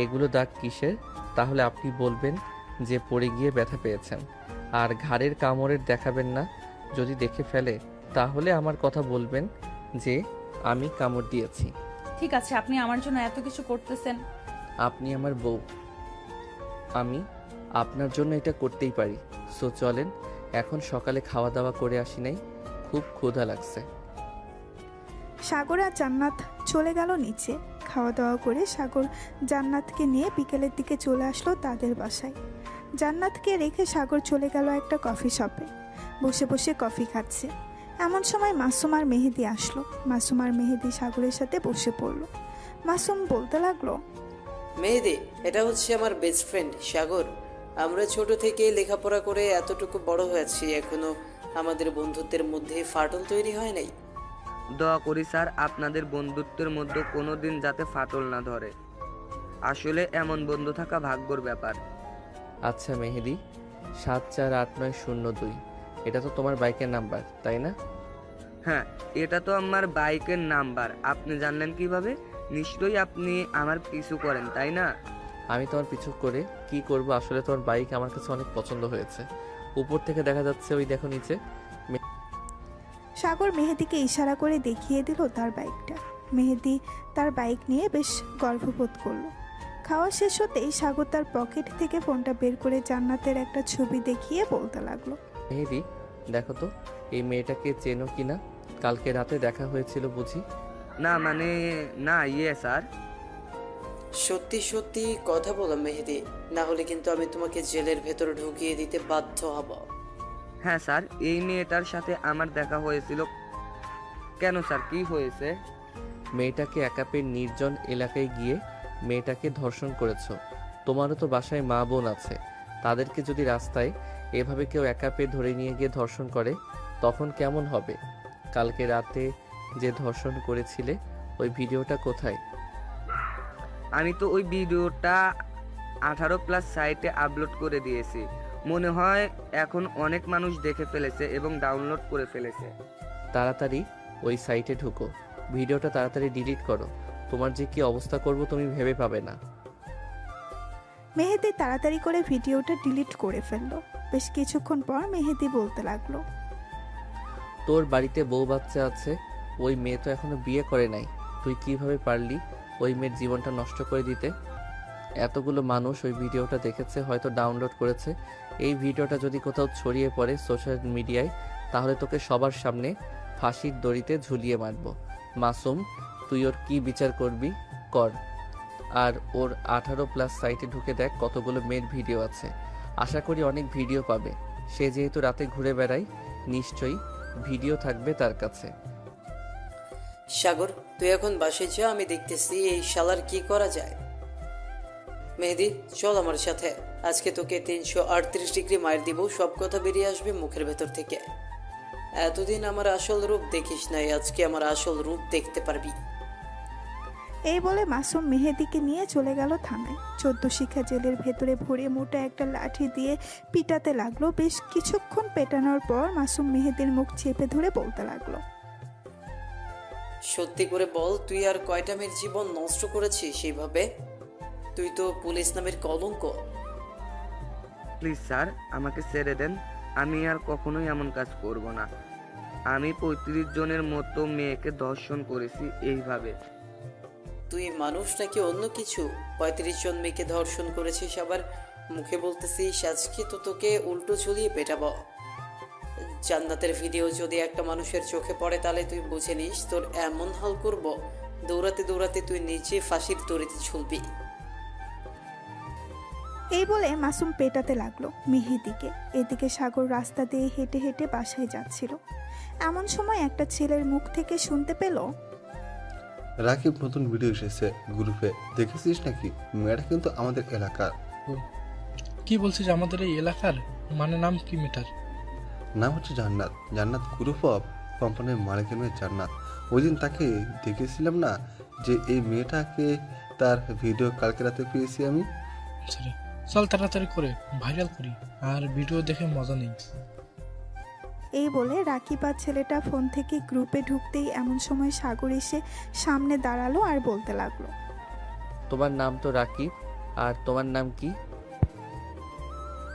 এগুলো দাগ কিসের, তাহলে আপনি বলবেন যে পড়ে গিয়ে ব্যথা পেয়েছেন। আর ঘাড়ের কামড়ের দেখাবেন না। যদি দেখে ফেলে তাহলে আমার কথা বলবেন যে আমি কামড় দিয়েছি। ঠিক আছে, আপনি আমার জন্য এত কিছু করতেছেন। আপনি আমার বউ, আমি আপনার জন্য এটা করতেই পারি। সো চলেন, এখন সকালে খাওয়া দাওয়া করে আসি নাই, খুব ক্ষুধা লাগছে। সাগর আর জান্নাত চলে গেল নিচে। খাওয়া দাওয়া করে সাগর জান্নাতকে নিয়ে বিকেলের দিকে চলে আসলো তাদের বাসায়। জান্নাতকে রেখে সাগর চলে গেল একটা কফি শপে। বসে বসে কফি খাচ্ছে। এমন সময় মাসুম আর মেহেদি আসলো। মাসুম আর মেহেদি সাগরের সাথে বসে পড়লো। মাসুম বলতে লাগলো, মেহেদি, এটা হচ্ছে আমার বেস্ট ফ্রেন্ড সাগর। আমরা ছোট থেকে লেখাপড়া করে এতটুকু বড় হয়েছি, এখনো আমাদের বন্ধুত্বের মধ্যে ফাটল তৈরি হয় নাই। দোয়া করি স্যার, আপনাদের বন্ধুত্বের মধ্যে কোনোদিন যাতে ফাটল না ধরে। আসলে এমন বন্ধু থাকা ভাগ্যর ব্যাপার। আচ্ছা মেহেদি, 748902, এটা তো তোমার বাইকের নাম্বার তাই না? হ্যাঁ, এটা তো আমার বাইকের নাম্বার। আপনি জানলেন কিভাবে? নিশ্চয়ই আপনি আমার পিছু করেন, তাই না? আমি তোমার পিছু করে কি করব? আসলে তোমার বাইক আমার কাছে অনেক পছন্দ হয়েছে। উপর থেকে দেখা যাচ্ছে, ওই দেখো নিচে। সাগর মেহেদিকে ইশারা করে দেখিয়ে দিল তার বাইকটা। মেহেদি তার বাইক নিয়ে বেশ গর্ববোধ করলো। খাওয়া শেষ হতেই সাগর তার পকেট থেকে ফোনটা বের করে জান্নাতের একটা ছবি দেখিয়ে বলতে লাগলো, মেহেদি, দেখো তো এই মেয়েটাকে চেনো কিনা? কালকে রাতে দেখা হয়েছিল বুঝি? না মানে, না স্যার। সত্যি সত্যি কথা বলো মেহেদি, না হলে কিন্তু আমি তোমাকে জেলের ভেতর ঢুকিয়ে দিতে বাধ্য হব। হ্যাঁ স্যার, এই মেয়েটার সাথে আমার দেখা হয়েছিল। কেন স্যার, কি হয়েছে? মেয়েটাকে একা পেয়ে নির্জন এলাকায় গিয়ে মেয়েটাকে ধর্ষণ করেছো। তোমারও তো বাসায় মা বোন আছে, তাদেরকে যদি রাস্তায় এভাবে কেউ একা পেয়ে ধরে নিয়ে গিয়ে ধর্ষণ করে তখন কেমন হবে? কালকে রাতে যে ধর্ষণ করেছিলে ওই ভিডিওটা কোথায়? আমি তো ওই ভিডিওটা 18+ সাইটে আপলোড করে দিয়েছি। মনে হয় এখন অনেক মানুষ দেখে ফেলেছে এবং ডাউনলোড করে ফেলেছে। তাড়াতাড়ি ওই সাইটে ঢুকো, ভিডিওটা তাড়াতাড়ি ডিলিট করো। তোমার যে কি অবস্থা করব তুমি ভেবে পাবে না। মেহেদি তাড়াতাড়ি করে ভিডিওটা ডিলিট করে ফেললো। বেশ কিছুক্ষণ পর মেহেদি বলতে লাগলো, তোর বাড়িতে বউ বাচ্চা আছে, ওই মেয়ে তো এখনো বিয়ে করে নাই। তুই কিভাবে পারলি ওই মেয়ের জীবনটা নষ্ট করে দিতে? এতগুলো মানুষ ওই ভিডিওটা দেখেছে, হয়তো ডাউনলোড করেছে। এই ভিডিওটা যদি কোথাও ছড়িয়ে পড়ে সোশ্যাল মিডিয়ায়, তাহলে তোকে সবার সামনে ফাঁসির দড়িতে ঝুলিয়ে মারবো। মাসুম, তুই ওর কি বিচার করবি কর। আর ওর 18+ সাইটে ঢুকে দেখ কতগুলো মেয়ের ভিডিও আছে। আশা করি অনেক ভিডিও পাবে। সে যেহেতু রাতে ঘুরে বেড়ায়, নিশ্চয়ই ভিডিও থাকবে তার কাছে। সাগর, তুই এখন বাসায় যা, আমি দেখতেছি এই শালার কি করা যায়। মেহেদি, চল আমার সাথে। আজকে তোকে 338 ডিগ্রি মার দিব, সব কথা বেরিয়ে আসবে মুখের ভেতর থেকে। এতদিন আমার আসল রূপ দেখিস নাই, আজকে আমার আসল রূপ দেখতে পারবি। এই বলে মাসুম মেহেদিকে নিয়ে চলে গেল থানায়। 14 শিক্ষা জেলের ভেতরে ভরে মোটা একটা লাঠি দিয়ে পিটাতে লাগলো। বেশ কিছুক্ষণ পেটানোর পর মাসুম মেহেদির মুখ চেপে ধরে বলতে লাগলো, সত্যি করে বল, তুই আর কয়টা মেয়ের জীবন নষ্ট করেছিস সেইভাবে? তুই তো পুলিশ নামের কলঙ্ক। প্লিজ স্যার, আমাকে ছেড়ে দেন। আমি আর কখনোই এমন কাজ করব না। আমি 35 জনের মতো মেয়েকে ধর্ষণ করেছি এইভাবে। তুই মানুষ নাকি অন্য কিছু? 35 জন মেয়েকে ধর্ষণ করেছিস, আবার মুখে বলতেছিস আজকে তো তোকে উল্টো ঝুলিয়ে পেটাবো। জান্নাতের ভিডিও যদি একটা মানুষের চোখে পড়ে তাহলে তুই বুঝে নিস তোর এমন হাল করব, দৌড়াতে দৌড়াতে তুই নিচে ফাঁসির দড়িতে ঝুলবি। এই বলে মাসুম পেটাতে লাগলো মেহেদিকে। এদিকে সাগর রাস্তা দিয়ে হেঁটে হেঁটে বাসায় যাচ্ছিল। এমন সময় একটা ছেলের মুখ থেকে শুনতে পেল, রাকিব নতুন ভিডিও এসেছে গ্রুপে, দেখেছিস নাকি? মেয়েটা কিন্তু আমাদের এলাকার। কি বলছিস? আমাদের এই এলাকার? মানে নাম কি মেটার? নাম হচ্ছে জান্নাত। জান্নাত গ্রুপ অফ কোম্পানির মালিকের মেয়ে জান্নাত। ওই দিন তাকে দেখেছিলাম না, যে এই মেয়েটাকে, তার ভিডিও কালকে রাতে পেয়েছি আমি। সরি, চল তাড়াতাড়ি করে ভাইরাল করি আর ভিডিও দেখে মজা নেই। এই বলে রাকিব আর ছেলেটা ফোন থেকে গ্রুপে ঢুকতেই এমন সময় সাগর এসে সামনে দাঁড়ালো আর বলতে লাগলো, তোমার নাম তো রাকিব, আর তোমার নাম কি?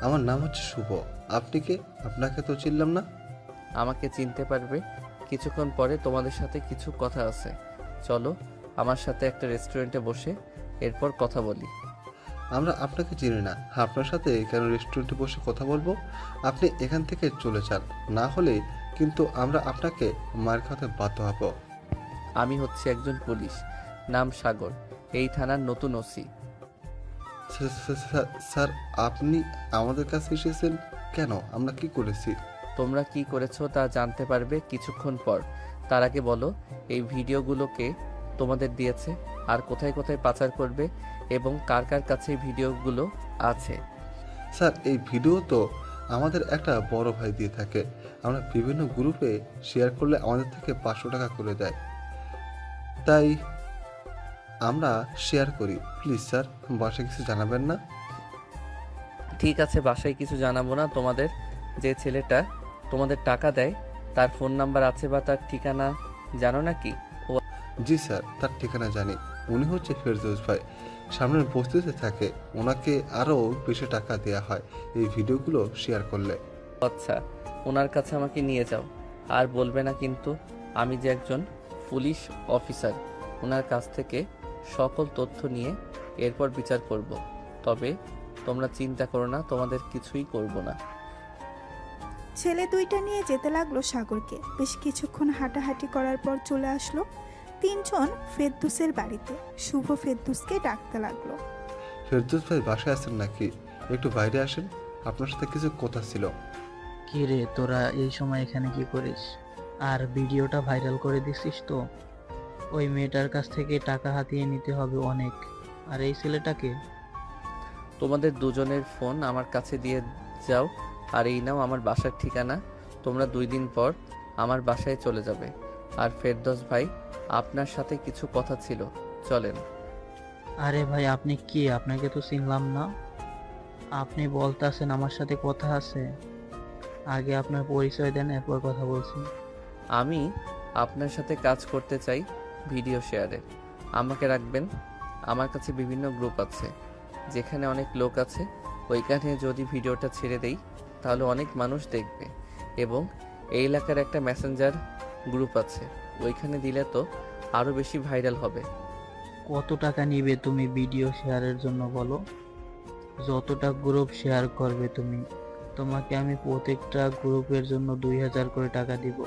আমার নাম হচ্ছে শুভ। আপনি কে? আপনাকে তো চিনলাম না। আমাকে চিনতে পারবে কিছুক্ষণ পরে। তোমাদের সাথে কিছু কথা আছে, চলো আমার সাথে একটা রেস্টুরেন্টে বসে এরপর কথা বলি। আমরা আপনাকে চিনি না, আপনার সাথে কেন রেস্টুরেন্টে বসে কথা বলবো? আপনি এখান থেকে চলে যান, না হলে কিন্তু আমরা আপনাকে মার খাওয়াতে বাধ্য হব। আমি হচ্ছে একজন পুলিশ, নাম সাগর, এই থানার নতুন ওসি। স্যার, আপনি আমাদের কাছে এসেছেন কেন? আমরা কি করেছি? তোমরা কি করেছো তা জানতে পারবে কিছুক্ষণ পর। তার আগে বলো, এই ভিডিওগুলোকে তোমাদের দিয়েছে, আর কোথায় কোথায় পাচার করবে, এবং কার কার কাছে এই ভিডিওগুলো আছে? স্যার, এই ভিডিও তো আমাদের একটা বড় ভাই দিয়ে থাকে। আমরা বিভিন্ন গ্রুপে শেয়ার করলে আমাদের থেকে 500 টাকা করে দেয়, তাই আমরা শেয়ার করি। প্লিজ স্যার, বাসায় কিছু জানাবেন না? ঠিক আছে, বাসায় কিছু জানাবো না। তোমাদের যে ছেলেটা তোমাদের টাকা দেয় তার ফোন নাম্বার আছে বা তার ঠিকানা জানো নাকি? জি স্যার, তার ঠিকানা জানি। উনি হচ্ছে ফেরদৌস ভাই, সামনের বস্তিতে থাকে। ওনাকে আরও বেশি টাকা দেওয়া হয় এই ভিডিওগুলো শেয়ার করলে। আচ্ছা, ওনার কাছে আমাকে নিয়ে যাও। আর বলবে না কিন্তু আমি যে একজন পুলিশ অফিসার। ওনার কাছ থেকে সকল তথ্য নিয়ে এরপর বিচার করব। তবে তোমরা চিন্তা করো না, তোমাদের কিছুই করব না। ছেলে দুইটা নিয়ে যেতে লাগলো সাগরকে। বেশ কিছুক্ষণ হাঁটাহাঁটি করার পর চলে আসলো 3 জন ফেরদৌসের বাড়িতে। শুভ ফেরদৌসকে ডাকতে লাগলো, ফেরদৌস ভাই বাসায় আছেন নাকি? একটু বাইরে আসেন, আপনার সাথে কিছু কথা ছিল। কি রে, তোরা এই সময় এখানে কি করিস? আর ভিডিওটা ভাইরাল করে দিছিস তো? ওই মেয়েটার কাছ থেকে টাকা হাতিয়ে নিতে হবে অনেক। আর এই ছেলেটাকে? তোমাদের দুজনের ফোন আমার কাছে দিয়ে যাও, আর এই নাও আমার বাসার ঠিকানা। তোমরা 2 দিন পর আমার বাসায় চলে যাবে। আর ফেরদৌস ভাই, আপনার সাথে কিছু কথা ছিল, চলেন। আরে ভাই, আপনি কি? আপনাকে তো চিনলাম না। আপনি বলতেছেন আমার সাথে কথা আছে? আগে আপনার পরিচয় দেন, এরপর কথা বলছি। আমি আপনার সাথে কাজ করতে চাই ভিডিও শেয়ারের। আমাকে রাখবেন। আমার কাছে বিভিন্ন গ্রুপ আছে, যেখানে অনেক লোক আছে। ওইখানে যদি ভিডিওটা ছেড়ে দেই তাহলে অনেক মানুষ দেখবে। এবং এই এলাকার একটা মেসেঞ্জার গ্রুপ আছে, ওইখানে দিলে তো আরও বেশি ভাইরাল হবে। কত টাকা নিবে তুমি ভিডিও শেয়ারের জন্য বলো? যতটা গ্রুপ শেয়ার করবে তুমি, তোমাকে আমি প্রত্যেকটা গ্রুপের জন্য 2000 করে টাকা দিব।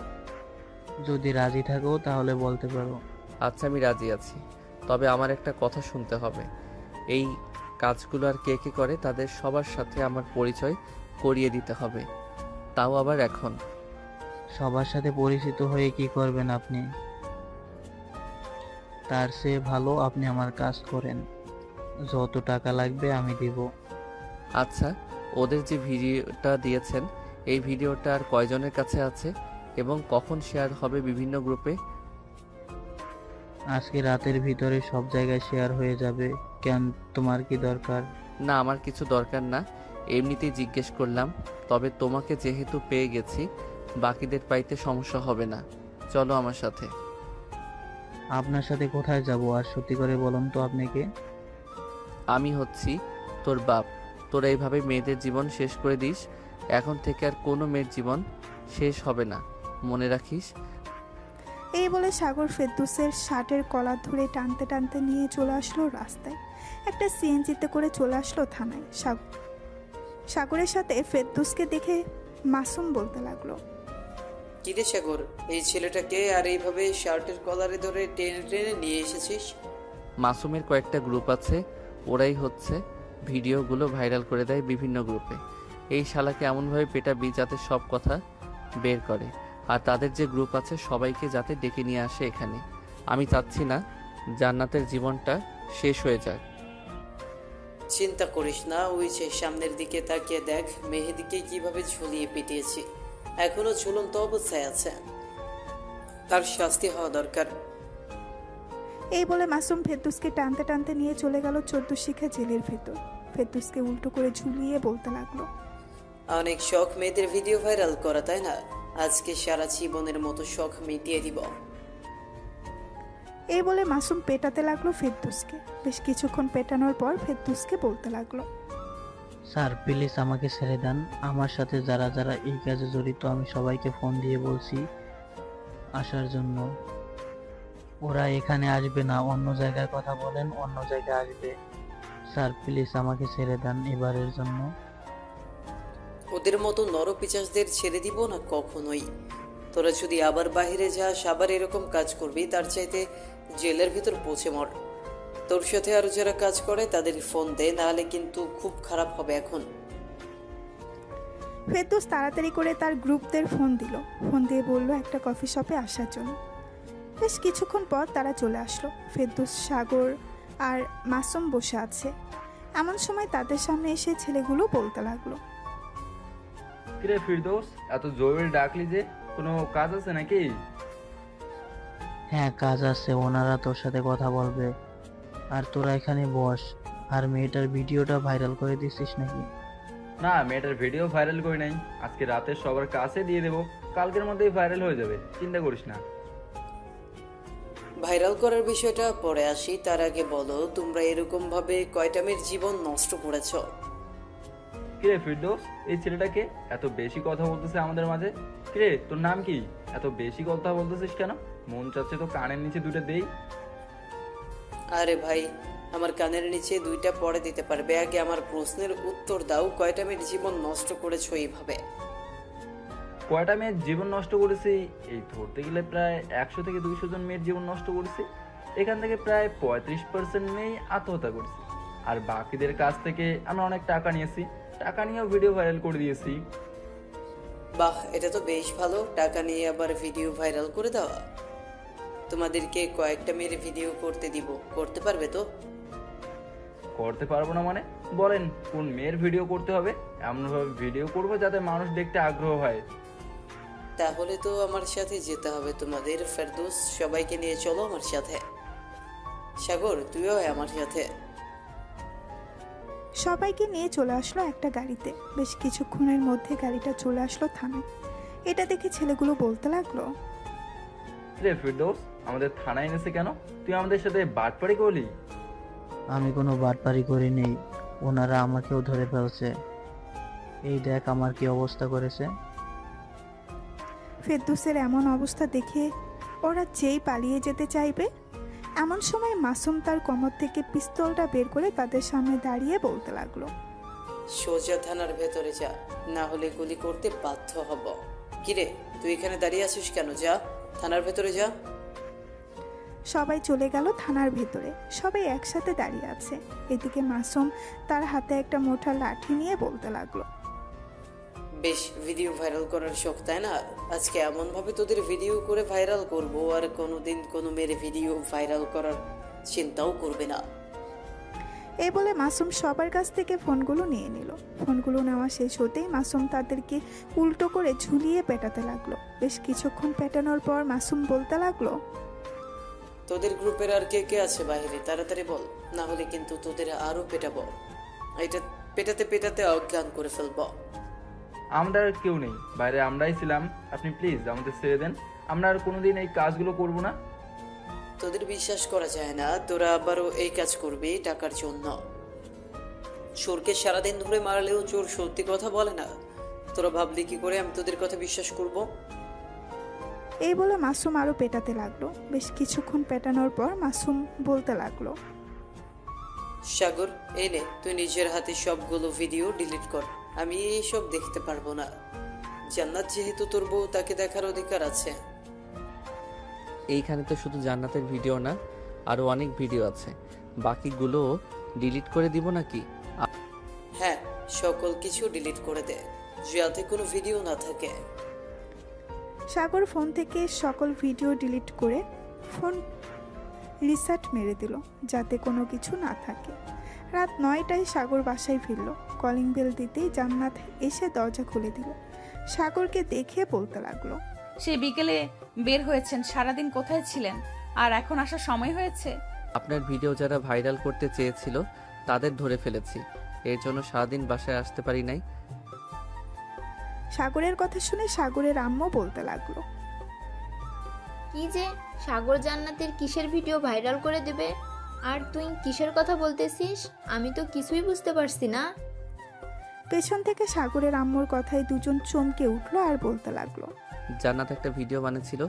যদি রাজি থাকো তাহলে বলতে পারো। আচ্ছা, আমি রাজি আছি, তবে আমার একটা কথা শুনতে হবে। এই কাজগুলো আর কে কে করে তাদের সবার সাথে আমার পরিচয় করিয়ে দিতে হবে, তাও আবার এখন। সবার সাথে পরিচিত হয়ে কি করবেন আপনি? তার চেয়ে ভালো আপনি আমার কাজ করেন, যত টাকা লাগবে আমি দিব। আচ্ছা, ওদের যে ভিডিওটা দিয়েছেন, এই ভিডিওটা আর কয়জনের কাছে আছে এবং কখন শেয়ার হবে বিভিন্ন গ্রুপে? আজকে রাতের ভিতরে সব জায়গায় শেয়ার হয়ে যাবে। কেন, তোমার কি দরকার? না, আমার কিছু দরকার না, এমনিতেই জিজ্ঞেস করলাম। তবে তোমাকে যেহেতু পেয়ে গেছি, বাকিদের পাইতে সমস্যা হবে না। চলো আমার সাথে। আপনার সাথে কোথায় যাব? আর সত্যি করে বলুন তো আপনি কে? আমি হচ্ছি তোর বাপ। তোরা এইভাবে মেয়েদের জীবন শেষ করে দিস। এখন থেকে আর কোনো মেয়ের জীবন শেষ হবে না, মনে রাখিস। এই বলে সাগর ফেরদৌসের শার্টের কলার ধরে টানতে টানতে নিয়ে চলে আসলো রাস্তায়। একটা সিএনজিতে করে চলে আসলো থানায়। সাগরের সাথে ফেরদৌসকে দেখে মাসুম বলতে লাগলো, কিরে সাগর, এই ছেলেটাকে আর এইভাবে শার্টের কলারে ধরে টেনে টেনে নিয়ে এসেছিস? মাসুমের কয়েকটা গ্রুপ আছে, ওরাই হচ্ছে ভিডিওগুলো ভাইরাল করে দেয় বিভিন্ন গ্রুপে। এই শালাকে এমনভাবে পেটাবি যাতে সব কথা বের করে, আর তাদের যে গ্রুপ আছে সবাইকে যাতে ডেকে নিয়ে আসে এখানে। আমি চাচ্ছি না জান্নাতের জীবনটা শেষ হয়ে যাক। চিন্তা করিস না, ওই যে সামনের দিকে তাকিয়ে দেখ, মেহেদিকে কিভাবে ঝুলিয়ে পিটিয়েছি। এখনো ঝুলন্ত অবস্থায় আছে, তার শাস্তি হওয়া দরকার। এই বলে মাসুম ফেরদৌসকে টানতে টানতে নিয়ে চলে গেল 14 শিখা জেলের ভেতর। ফেরদৌসকে উল্টো করে ঝুলিয়ে বলতে লাগলো, অনেক শখ মেয়েদের ভিডিও ভাইরাল করা, তাই না? আজকে সারা জীবনের মতো শখ মিটিয়ে দিব। এই বলে মাসুম পেটাতে লাগলো ফেরদৌসকে। বেশ কিছুক্ষণ পেটানোর পর ফেরদৌসকে বলতে লাগলো, স্যার প্লিজ আমাকে ছেড়ে দেন। আমার সাথে যারা যারা এই কাজে জড়িত আমি সবাইকে ফোন দিয়ে বলছি আসার জন্য। ওরা এখানে আসবে না, অন্য জায়গায় কথা বলেন, অন্য জায়গায় আসবে। স্যার প্লিজ আমাকে ছেড়ে দেন এবারের জন্য। ওদের মতো নরপিচাসদের ছেড়ে দিব না কখনোই। তোরা যদি আবার বাইরে যাস, আবার এরকম কাজ করবি, তার চাইতে জেলের ভিতর পৌঁছে মর। তোর সাথে আরো যারা কাজ করে তাদের ফোন দে, নাহলে কিন্তু খুব খারাপ হবে এখন। ফেরদৌস তাড়াতাড়ি করে তার গ্রুপদের ফোন দিল। ফোন দিয়ে বলল একটা কফি শপে আসার জন্য। বেশ কিছুক্ষণ পর তারা চলে আসলো। ফেরদৌস, সাগর আর মাসুম বসে আছে। এমন সময় তাদের সামনে এসে ছেলেগুলো বলতে লাগলো, কিরে ফিরদৌস, এত জরুরি ডাকলি যে? কোনো কাজ আছে নাকি? হ্যাঁ কাজ আছে, ওনারা তোর সাথে কথা বলবে। আর তোরা এখানে বস। আর মেয়েটার ভিডিওটা ভাইরাল করে দিছিস নাকি? না, মেয়েটার ভিডিও ভাইরাল করি নাই। আজকে রাতে সবার কাছে দিয়ে দেবো, কালকের মধ্যেই ভাইরাল হয়ে যাবে, চিন্তা করিস না। ভাইরাল করার বিষয়টা পরে আসি, তার আগে বলো তোমরা এরকম ভাবে কয়টা মেয়ের জীবন নষ্ট করেছ? কিরে ফিরদৌস, এই ছেলেটাকে এত বেশি কথা বলতেছে আমাদের মাঝে? কিরে তোর নাম কি? এত বেশি কথা বলতেছিস কেন? মন চাচ্ছে তো কানের নিচে দুটো দেই। আরে ভাই, আমার কানের নিচে দুইটা পরে দিতে পারবে। আগে আমার প্রশ্নের উত্তর দাও, কয়টা মেয়ের জীবন নষ্ট করেছো এইভাবে? কয়টা মেয়ের জীবন নষ্ট করেছি? এই ধরতে গেলে প্রায় 100 থেকে 200 জন মেয়ের জীবন নষ্ট করেছি। এখান থেকে প্রায় 35% মেয়ে আত্মহত্যা করেছে। আর বাকিদের কাছ থেকে আমরা অনেক টাকা নিয়েছি, টাকা নিয়েও ভিডিও ভাইরাল করে দিয়েছি। বাহ, এটা তো বেশ ভালো। টাকা নিয়ে আবার ভিডিও ভাইরাল করে দেওয়া। তোমাদেরকে কয়েকটা মেয়ের ভিডিও করতে দিব, করতে পারবে তো? করতে পারবো না মানে? বলেন কোন মেয়ের ভিডিও করতে হবে? এমনভাবে ভিডিও করবো যাতে মানুষ দেখতে আগ্রহ হয়। তাহলে তো আমার সাথে যেতে হবে তোমাদের। ফেরদৌস, সবাইকে নিয়ে চলো আমার সাথে। সাগর, তুইও আমার সাথে। সবাইকে নিয়ে চলে আসলো একটা গাড়িতে। বেশ কিছুক্ষণের মধ্যে গাড়িটা চলে আসলো থানায়। এটা দেখে ছেলেগুলো বলতে লাগলো, রে ফিরদৌস, আমাদের থানায় এনেছে কেন? তুই আমাদের সাথে বাটপারি করলি? আমি কোনো বাটপারি করি নেই, ওনারা আমাকেও ধরে ফেলছে। এই দেখ আমার কি অবস্থা করেছে। ফেরদৌসের এমন অবস্থা দেখে ওরা যেই পালিয়ে যেতে চাইবে, এমন সময় মাসুম তার কোমর থেকে পিস্তলটা বের করে তাদের সামনে দাঁড়িয়ে বলতে লাগলো, সোজা থানার ভেতরে যা, না হলে গুলি করতে বাধ্য হব। কিরে, তুই এখানে দাঁড়িয়ে আছিস কেন? যা, থানার ভেতরে যা। সবাই চলে গেল থানার ভেতরে। সবাই একসাথে দাঁড়িয়ে আছে। এদিকে মাসুম তার হাতে একটা মোটা লাঠি নিয়ে বলতে লাগলো, বেশ ভিডিও ভাইরাল করার শখ, তাই না? আজকে এমনভাবে তোদের ভিডিও করে ভাইরাল করব, আর কোনোদিন কোনো মেরে ভিডিও ভাইরাল করার চিন্তাও করবে না। এই বলে মাসুম সবার কাছ থেকে ফোনগুলো নিয়ে নিল। ফোনগুলো নেওয়া শেষ হতেই মাসুম তাদেরকে উল্টো করে ঝুলিয়ে পেটাতে লাগলো। বেশ কিছুক্ষণ পেটানোর পর মাসুম বলতে লাগলো, তোদের গ্রুপের আর কে কে আছে বাইরে? তাড়াতাড়ি বল, না হলে কিন্তু তোদের আরো পেটাবো। এটা পেটাতে পেটাতে অজ্ঞান করে ফেলবো। আমরা আর কেউ নেই, বাইরে আমরাই ছিলাম। আপনি প্লিজ আমাদের ছেড়ে দেন, আমরা আর কোনোদিন এই কাজগুলো করব না। তোদের বিশ্বাস করা যায় না, তোরা আবারও এই কাজ করবি টাকার জন্য। চোরকে সারাদিন ধরে মারলেও চোর সত্যি কথা বলে না। তোরা ভাবলি কি করে আমি তোদের কথা বিশ্বাস করব? এই বলে মাসুম আরো পেটাতে লাগলো। বেশ কিছুক্ষণ পেটানোর পর মাসুম বলতে লাগলো, সাগর, এই নে, তুই নিজের হাতে সবগুলো ভিডিও ডিলিট কর। আমি এইসব দেখতে পারবো না। জান্নাত যেহেতু তোর বউ, তাকে দেখার অধিকার আছে। এইখানে তো শুধু জান্নাতের ভিডিও না, আরও অনেক ভিডিও আছে। বাকিগুলো ডিলিট করে দিব নাকি? হ্যাঁ, সকল কিছু ডিলিট করে দে, যাতে কোনো ভিডিও না থাকে। সাগর ফোন থেকে সকল ভিডিও ডিলিট করে ফোন রিসেট মেরে দিল, যাতে কোনো কিছু না থাকে। রাত 9টায় সাগর বাসায় ফিরল। কলিং বেল দিতেই জান্নাত এসে দরজা খুলে দিল। সাগরকে দেখে বলতে লাগলো, সে বিকেলে বের হয়েছেন, সারাদিন কোথায় ছিলেন? আর এখন আসার সময় হয়েছে? আপনার ভিডিও যারা ভাইরাল করতে চেয়েছিল তাদের ধরে ফেলেছি, এর জন্য সারাদিন বাসায় আসতে পারি নাই। সাগরের কথা শুনে সাগরের আম্মু বলতে লাগলো, কি যে সাগর জান্নাতের কিসের ভিডিও ভাইরাল করে দেবে? আর তুই কিসের কথা বলতেছিস? আমি তো কিছুই বুঝতে পারছি না। পেছন থেকে সাগরের আম্মুর কথায় দুজন চমকে উঠলো আর বলতে লাগলো, জান্নাত একটা ভিডিও বানিয়েছিল,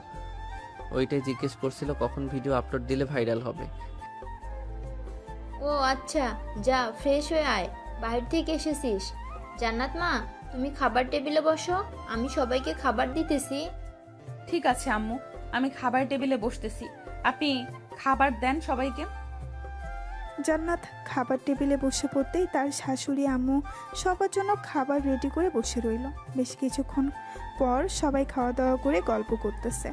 ওইটাই জিজ্ঞেস করছিল কখন ভিডিও আপলোড দিলে ভাইরাল হবে। ও আচ্ছা, যা ফ্রেশ হয়ে আয়, বাইরে থেকে এসেছিস। জান্নাত মা, তুমি খাবার টেবিলে বসো, আমি সবাইকে খাবার দিতেছি। ঠিক আছে আম্মু, আমি খাবার টেবিলে বসতেছি, আপনি খাবার দেন সবাইকে। জান্নাত খাবার টেবিলে বসে পড়তেই তার শাশুড়ি আম্মু সবার জন্য খাবার রেডি করে বসে রইল। বেশ কিছুক্ষণ পর সবাই খাওয়া দাওয়া করে গল্প করতেছে।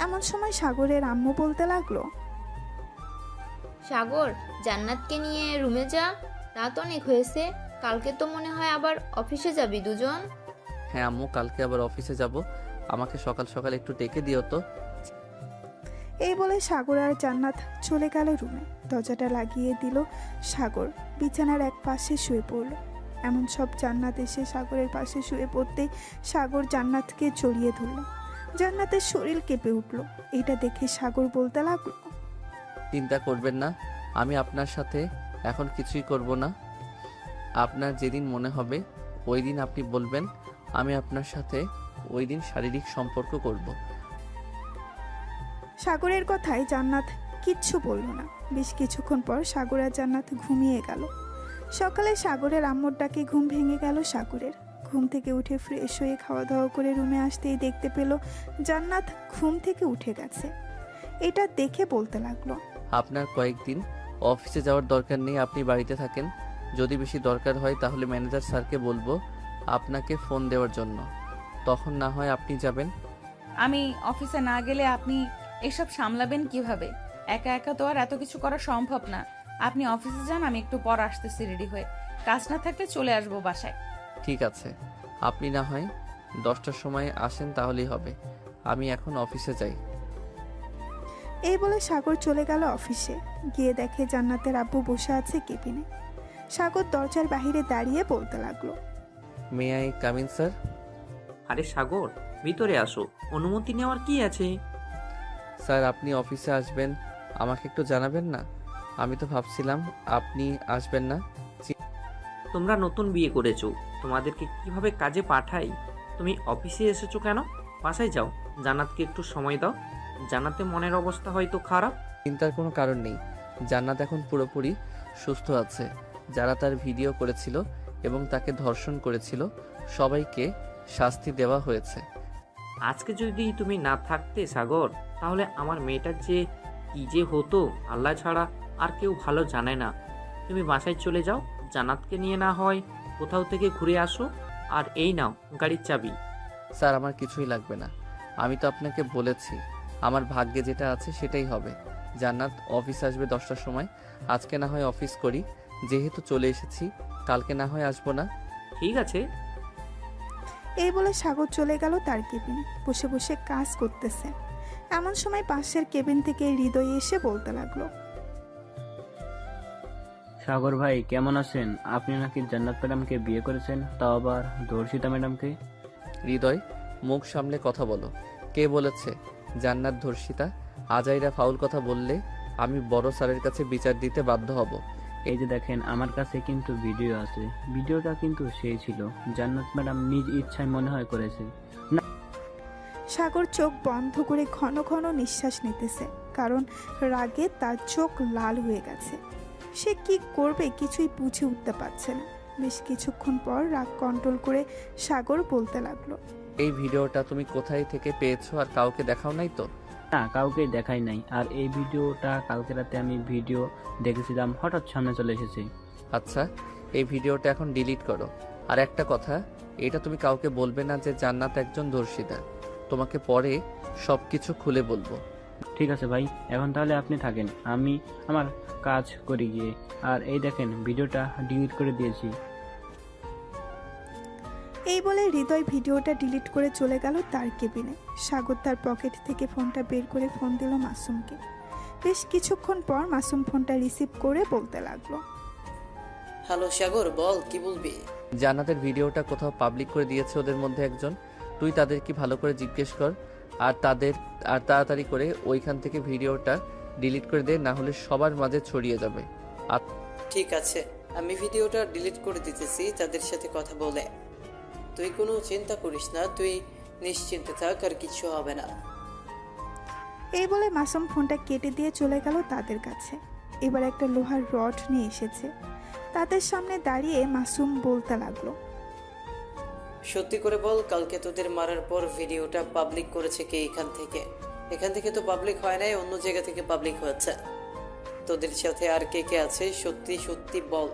এমন সময় সাগরের আম্মু বলতে লাগলো, সাগর, জান্নাতকে নিয়ে রুমে যা, রাত অনেক হয়েছে। কালকে তো মনে হয় আবার অফিসে যাবি দুজন। হ্যাঁ আম্মু, কালকে আবার অফিসে যাব, আমাকে সকাল সকাল একটু ডেকে দিও তো। এই বলে সাগর আর জান্নাত চলে গেল রুমে। দরজাটা লাগিয়ে দিল সাগর, বিছানার এক পাশে শুয়ে পড়ল। এমন সব জান্নাত এসে সাগরের পাশে শুয়ে পড়তেই সাগর জান্নাতকে জড়িয়ে ধরল। জান্নাতের শরীর কেঁপে উঠল। এটা দেখে সাগর বলতে লাগলো, চিন্তা করবেন না, আমি আপনার সাথে এখন কিছুই করব না। আপনার যেদিন মনে হবে ওই দিন আপনি বলবেন, আমি আপনার সাথে ওই দিন শারীরিক সম্পর্ক করব। সাগরের কথায় জান্নাত কিচ্ছু বলল না। বেশ কিছুক্ষণ পর সাগর আর জান্নাত ঘুমিয়ে গেল। সকালে সাগরের আম্মুর ডাকে ঘুম ভেঙে গেল সাগরের। ঘুম থেকে উঠে ফ্রেশ হয়ে খাওয়া দাওয়া করে রুমে আসতেই দেখতে পেল জান্নাত ঘুম থেকে উঠে গেছে। এটা দেখে বলতে লাগলো, আপনার কয়েকদিন অফিসে যাওয়ার দরকার নেই, আপনি বাড়িতে থাকেন। যদি বেশি দরকার হয় তাহলে ম্যানেজার স্যারকে বলবো আপনাকে ফোন দেওয়ার জন্য, তখন না হয় আপনি যাবেন। আমি অফিসে না গেলে আপনি এসব সামলাবেন কিভাবে? একা একা তো আর এত কিছু করা সম্ভব না। আপনি অফিসে যান, আমি একটু পর আসতেছি রেডি হয়ে। কাজ না থাকলে চলে আসবো বাসায়। ঠিক আছে, আপনি না হয় 10টার সময় আসেন, তাহলেই হবে। আমি এখন অফিসে যাই। এই বলে সাগর চলে গেল অফিসে। গিয়ে দেখে জান্নাতের আব্বু বসে আছে কেবিনে। সাগর দরজার বাহিরে দাঁড়িয়ে বলতে লাগলো, may I come in sir? আরে সাগর, ভিতরে আসো, অনুমতি নেওয়ার কি আছে? স্যার আপনি অফিসে আসবেন, আমাকে একটু জানাবেন না? আমি তো ভাবছিলাম আপনি আসবেন না। তোমরা নতুন বিয়ে করেছো, তোমাদেরকে কিভাবে কাজে পাঠাই? তুমি অফিসে এসেছো কেন? বাসায় যাও, জান্নাতকে একটু সময় দাও। জান্নাতে মনের অবস্থা হয়তো খারাপ। চিন্তার কোনো কারণ নেই, জান্নাত এখন পুরোপুরি সুস্থ আছে। যারা তার ভিডিও করেছিল এবং তাকে ধর্ষণ করেছিল সবাইকে শাস্তি দেওয়া হয়েছে। আজকে যদি তুমি না থাকতে সাগর, তাহলে আমার মেয়েটার যে কি যে হতো আল্লাহ ছাড়া আর কেউ ভালো জানে না। তুমি বাসায় চলে যাও, জান্নাতকে নিয়ে না হয় কোথাও থেকে ঘুরে আসো। আর এই নাও গাড়ির চাবি। স্যার আমার কিছুই লাগবে না, আমি তো আপনাকে বলেছি আমার ভাগ্যে যেটা আছে সেটাই হবে। জান্নাত অফিস আসবে 10টার সময়, আজকে না হয় অফিস করি, যেহেতু চলে এসেছি কালকে না হয় আসবো না। ঠিক আছে। এই বলে সাগর চলে গেল তার কেবিনে, বসে বসে কাজ করতেছে। এমন সময় পাশের কেবিন থেকে হৃদয় এসে বলতে লাগলো, সাগর ভাই কেমন আছেন? আপনি নাকি জান্নাত ম্যাডামকে বিয়ে করেছেন, তাও আবার ধর্ষিতা ম্যাডামকে। হৃদয় মুখ সামলে কথা বলো, কে বলেছে জান্নাত ধর্ষিতা? আজাইরা ফাউল কথা বললে আমি বড় স্যারের কাছে বিচার দিতে বাধ্য হব। এই যে দেখেন, আমার কাছে কিন্তু ভিডিও আছে। ভিডিওটা কিন্তু সেই ছিল, জান্নাত ম্যাডাম নিজ ইচ্ছায় মনে হয় করেছে। সাগর চোখ বন্ধ করে ঘন ঘন নিঃশ্বাস নিতেছে, কারণ রাগে তার চোখ লাল হয়ে গেছে। সে কি করবে কিছুই বুঝে উঠতে পারছে না। বেশ কিছুক্ষণ পর রাগ কন্ট্রোল করে সাগর বলতে লাগলো, এই ভিডিওটা তুমি কোথায় থেকে পেয়েছো আর কাউকে দেখাও নাই তো? না, কাউকে দেখাই নাই। আর এই ভিডিওটা কালকে রাতে আমি ভিডিও দেখেছিলাম, হঠাৎ সামনে চলে এসেছে। আচ্ছা এই ভিডিওটা এখন ডিলিট করো। আর একটা কথা, এটা তুমি কাউকে বলবে না যে জান্নাত একজন ধর্ষিতা। তোমাকে পরে সবকিছু খুলে বলবো। ঠিক আছে ভাই, এখন তাহলে আপনি থাকেন, আমি আমার কাজ করি গিয়ে। আর এই দেখেন, ভিডিওটা ডিলিট করে দিয়েছি। এই বলে হৃদয় ভিডিওটা ডিলিট করে চলে গেল তার কেবিনে। সাগর তার পকেট থেকে ফোনটা বের করে ফোন দিল মাসুমকে। বেশ কিছুক্ষণ পর মাসুম ফোনটা রিসিভ করে বলতে লাগলো, হ্যালো সাগর, বল কি বলবি? জান্নাতের ভিডিওটা কোথাও পাবলিক করে দিয়েছে ওদের মধ্যে একজন, তুই তাদের কি ভালো করে জিজ্ঞেস কর। আর তাড়াতাড়ি করে ওইখান থেকে ভিডিওটা ডিলিট করে দে, না হলে সবার মাঝে ছড়িয়ে যাবে। আর ঠিক আছে, আমি ভিডিওটা ডিলিট করে দিতেছি তাদের সাথে কথা বলে। তুই কোনো চিন্তা করিস না, তুই নিশ্চিন্তে থাক, আর কিছু হবে না। এই বলে মাসুম ফোনটা কেটে দিয়ে চলে গেল তাদের কাছে। এবার একটা লোহার রড নিয়ে এসেছে। তাদের সামনে দাঁড়িয়ে মাসুম বলতে লাগলো, সত্যি করে বল, কালকে তোদের মারার পর ভিডিওটা পাবলিক করেছে কে? এখান থেকে তো পাবলিক হয় নাই, অন্য জায়গা থেকে পাবলিক হয়েছে। তোদের সাথে আর কে কে আছে? সত্যি সত্যি বল।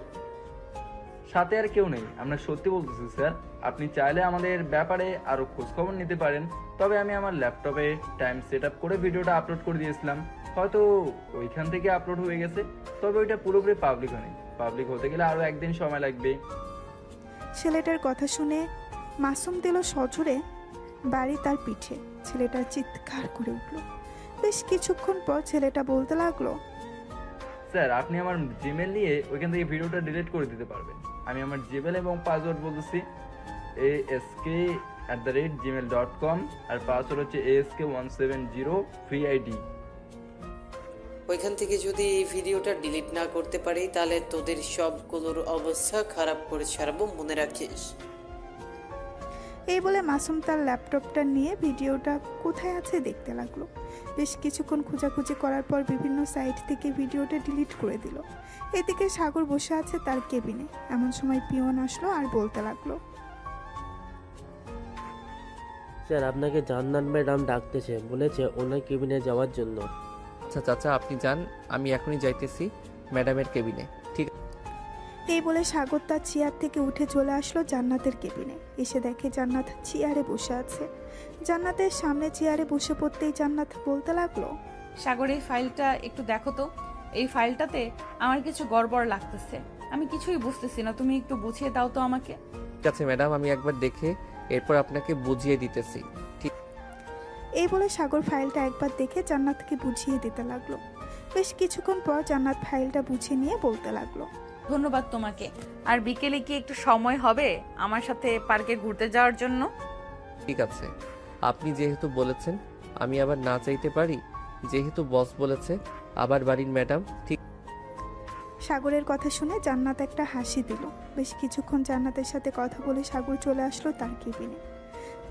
সাথে আর কেউ নেই, আমরা সত্যি বলতেছি স্যার। আপনি চাইলে আমাদের ব্যাপারে আরো খোঁজখবর নিতে পারেন। তবে আমি আমার ল্যাপটপে টাইম সেট আপ করে ভিডিওটা আপলোড করে দিয়েছিলাম, হয়তো ওইখান থেকে আপলোড হয়ে গেছে। তবে ওইটা পুরোপুরি পাবলিক হয়নি, পাবলিক হতে গেলে আরো একদিন সময় লাগবে। ছেলেটার কথা শুনে মাসুম দিল সজোরে বাড়ি তার পিঠে। ছেলেটা চিৎকার করে উঠল। বেশ কিছুক্ষণ পর ছেলেটা বলতে লাগলো, স্যার আপনি আমার জিমেল নিয়ে ওইখান থেকে ভিডিওটা ডিলিট করে দিতে পারবেন। আমি আমার জিমেল এবং পাসওয়ার্ড বলতেছি ask@gmail.com, আর পাসওয়ার্ড হচ্ছে ask170 VID। ওইখান থেকে যদি এই ভিডিওটা ডিলিট না করতে পারি তাহলে তোদের সবগুলোর অবস্থা খারাপ করে ছাড়বো, মনে রাখিস। এই বলে মাসুম তার ল্যাপটপটা নিয়ে ভিডিওটা কোথায় আছে দেখতে লাগলো। বেশ কিছুক্ষণ খোঁজাখুঁজি করার পর বিভিন্ন সাইট থেকে ভিডিওটা ডিলিট করে দিল। এদিকে সাগর বসে আছে তার কেবিনে। এমন সময় পিয়ন আসলো আর বলতে লাগলো, স্যার আপনাকে জান্নাত ম্যাডাম ডাকতেছে, বলেছে ওনার কেবিনে যাওয়ার জন্য। আচ্ছা চাচা আপনি যান, আমি এখনই যাইতেছি ম্যাডামের কেবিনে। ঠিক। এই বলে সাগর তার চেয়ার থেকে উঠে চলে আসলো জান্নাতের কেবিনে। এসে দেখে জান্নাত চেয়ারে বসে আছে। জান্নাতের সামনে চেয়ারে বসে পড়তেই জান্নাত বলতে লাগলো, সাগর এই ফাইলটা একটু দেখো তো, এই ফাইলটাতে আমার কিছু গড়বড় লাগতেছে, আমি কিছুই বুঝতেছি না, তুমি একটু বুঝিয়ে দাও তো আমাকে। ঠিক আছে ম্যাডাম, আমি একবার দেখে এরপর আপনাকে বুঝিয়ে দিতেছি। ঠিক। এই বলে সাগর ফাইলটা একবার দেখে জান্নাতকে বুঝিয়ে দিতে লাগলো। বেশ কিছুক্ষণ পর জান্নাত ফাইলটা বুঝে নিয়ে বলতে লাগলো, ধন্যবাদ তোমাকে। আর বিকেলে কি একটু সময় হবে আমার সাথে পার্কে ঘুরতে যাওয়ার জন্য? ঠিক আছে, আপনি যেহেতু বলেছেন আমি আবার না চাইতে পারি? যেহেতু বস বলেছে, আবার বাড়ির ম্যাডাম। ঠিক। সাগরের কথা শুনে জান্নাত একটা হাসি দিল। বেশ কিছুক্ষণ জান্নাতের সাথে কথা বলে সাগর চলে আসলো তার কেবিনে।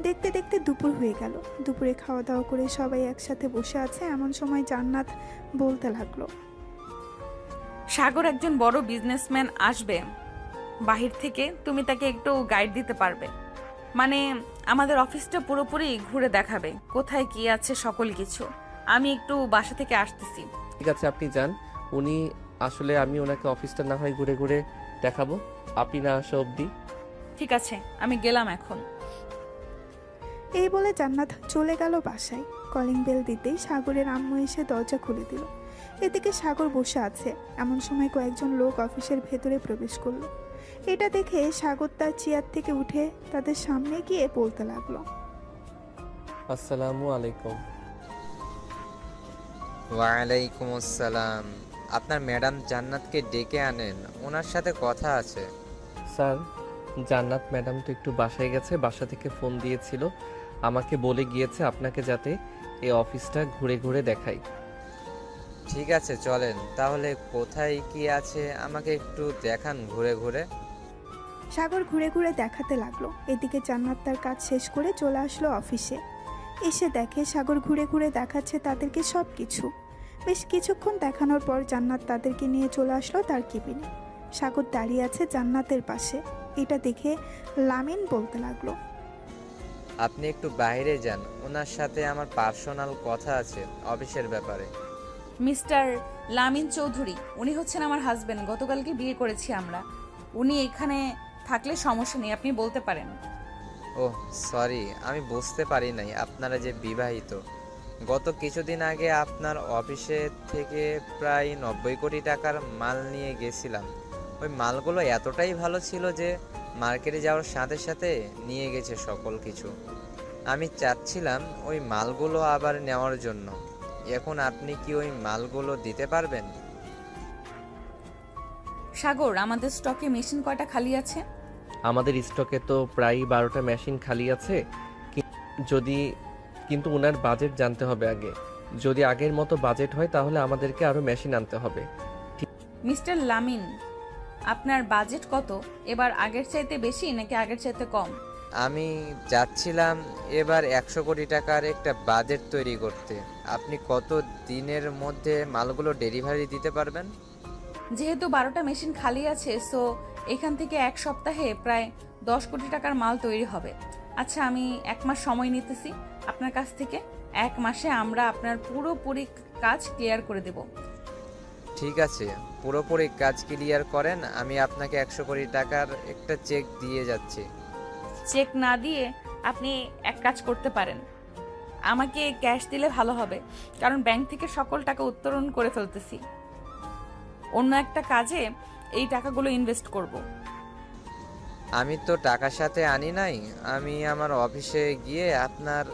দেখতে দেখতে দুপুর হয়ে গেল। দুপুরে খাওয়া দাওয়া করে সবাই একসাথে বসে আছে, এমন সময় জান্নাত বলতে লাগলো, সাগর একজন বড় বিজনেসম্যান আসবে বাহির থেকে, তুমি তাকে একটু গাইড দিতে পারবে? মানে আমাদের অফিসটা পুরোপুরি ঘুরে দেখাবে, কোথায় কি আছে সকল কিছু। আমি একটু বাসা থেকে আসতেছি। ঠিক আছে, আপনি যান। উনি আসলে আমি ওনাকে অফিসটা না হয় ঘুরে ঘুরে দেখাবো, আপনি না আসা অবধি। ঠিক আছে, আমি গেলাম এখন। এই বলে জান্নাত চলে গেল বাসায়। কলিং বেল দিতেই সাগরের আম্মু এসে দরজা খুলে দিল। এদিকে সাগর বসে আছে। এমন সময় কয়েকজন লোক অফিসের ভেতরে প্রবেশ করলো। এটা দেখে সাগর তার চেয়ার থেকে উঠে তাদের সামনে গিয়ে বলতে লাগলো, আসসালামু আলাইকুম। ওয়ালাইকুম আসসালাম। আপনার ম্যাডাম জান্নাতকে ডেকে আনেন, ওনার সাথে কথা আছে। স্যার, জান্নাত ম্যাডাম তো একটু বাসায় গেছে, বাসা থেকে ফোন দিয়েছিল, আমাকে বলে গিয়েছে আপনাকে যাতে এই অফিসটা ঘুরে ঘুরে দেখাই। ঠিক আছে, চলেন তাহলে। কোথায় কি আছে আমাকে একটু দেখান ঘুরে ঘুরে। সাগর ঘুরে ঘুরে দেখাতে লাগলো। এদিকে জান্নাত তার কাজ শেষ করে চলে আসলো অফিসে। এসে দেখে সাগর ঘুরে ঘুরে দেখাচ্ছে তাদেরকে সব কিছু। বেশ কিছুক্ষণ দেখানোর পর জান্নাত তাদেরকে নিয়ে চলে আসলো তার কেবিনে। সাগর দাঁড়িয়ে আছে জান্নাতের পাশে। এটা দেখে লামিন বলতে লাগলো, আপনি একটু বাইরে যান, ওনার সাথে আমার পার্সোনাল কথা আছে অফিসের ব্যাপারে। মিস্টার লামিন চৌধুরী, উনি হচ্ছেন আমার হাজবেন্ড। গতকালকে বিয়ে করেছি আমরা। উনি এখানে থাকলে সমস্যা নেই, আপনি বলতে পারেন। ওহ সরি, আমি বুঝতে পারি নাই আপনারা যে বিবাহিত। গত কিছুদিন আগে আপনার অফিসে থেকে প্রায় 90 কোটি টাকার মাল নিয়ে গেছিলাম। ওই মালগুলো এতটাই ভালো ছিল যে মার্কেটে যাওয়ার সাথে সাথে নিয়ে গেছে সকল কিছু। আমি চাচ্ছিলাম ওই মালগুলো আবার নেওয়ার জন্য। এখন আপনি কি ওই মালগুলো দিতে পারবেন? সাগর, আমাদের স্টকে মেশিন কয়টা খালি আছে? আমাদের স্টকে তো প্রায় 12টা মেশিন খালি আছে। কিন্তু ওনার বাজেট জানতে হবে আগে। যদি আগের মতো বাজেট হয় তাহলে আমাদেরকে আরো মেশিন আনতে হবে। মিস্টার লামিন, আপনার বাজেট কত? এবার আগের চাইতে বেশি নাকি আগের চাইতে কম? আমি যাচ্ছিলাম এবার 100 কোটি টাকার একটা বাজেট তৈরি করতে। আপনি কত দিনের মধ্যে মালগুলো ডেলিভারি দিতে পারবেন? যেহেতু 12টা মেশিন খালি আছে, সো এখান থেকে এক সপ্তাহে প্রায় 10 কোটি টাকার মাল তৈরি হবে। আচ্ছা, আমি 1 মাস সময় নিতেছি আপনার কাছ থেকে। 1 মাসে আমরা আপনার পুরোপুরি কাজ ক্লিয়ার করে দেব। ঠিক আছে, পুরোপুরি কাজ ক্লিয়ার করেন, আমি আপনাকে 100 কোটি টাকার একটা চেক দিয়ে যাচ্ছি। চেক না দিয়ে আপনি এক কাজ করতে পারেন, আমাকে ক্যাশ দিলে ভালো হবে, কারণ ব্যাংক থেকে সকল টাকা উত্তোলন করে ফেলতেছি। অন্য একটা কাজে এই টাকাগুলো ইনভেস্ট করব। আমি তো টাকার সাথে আনি নাই, আমি আমার অফিসে গিয়ে আপনার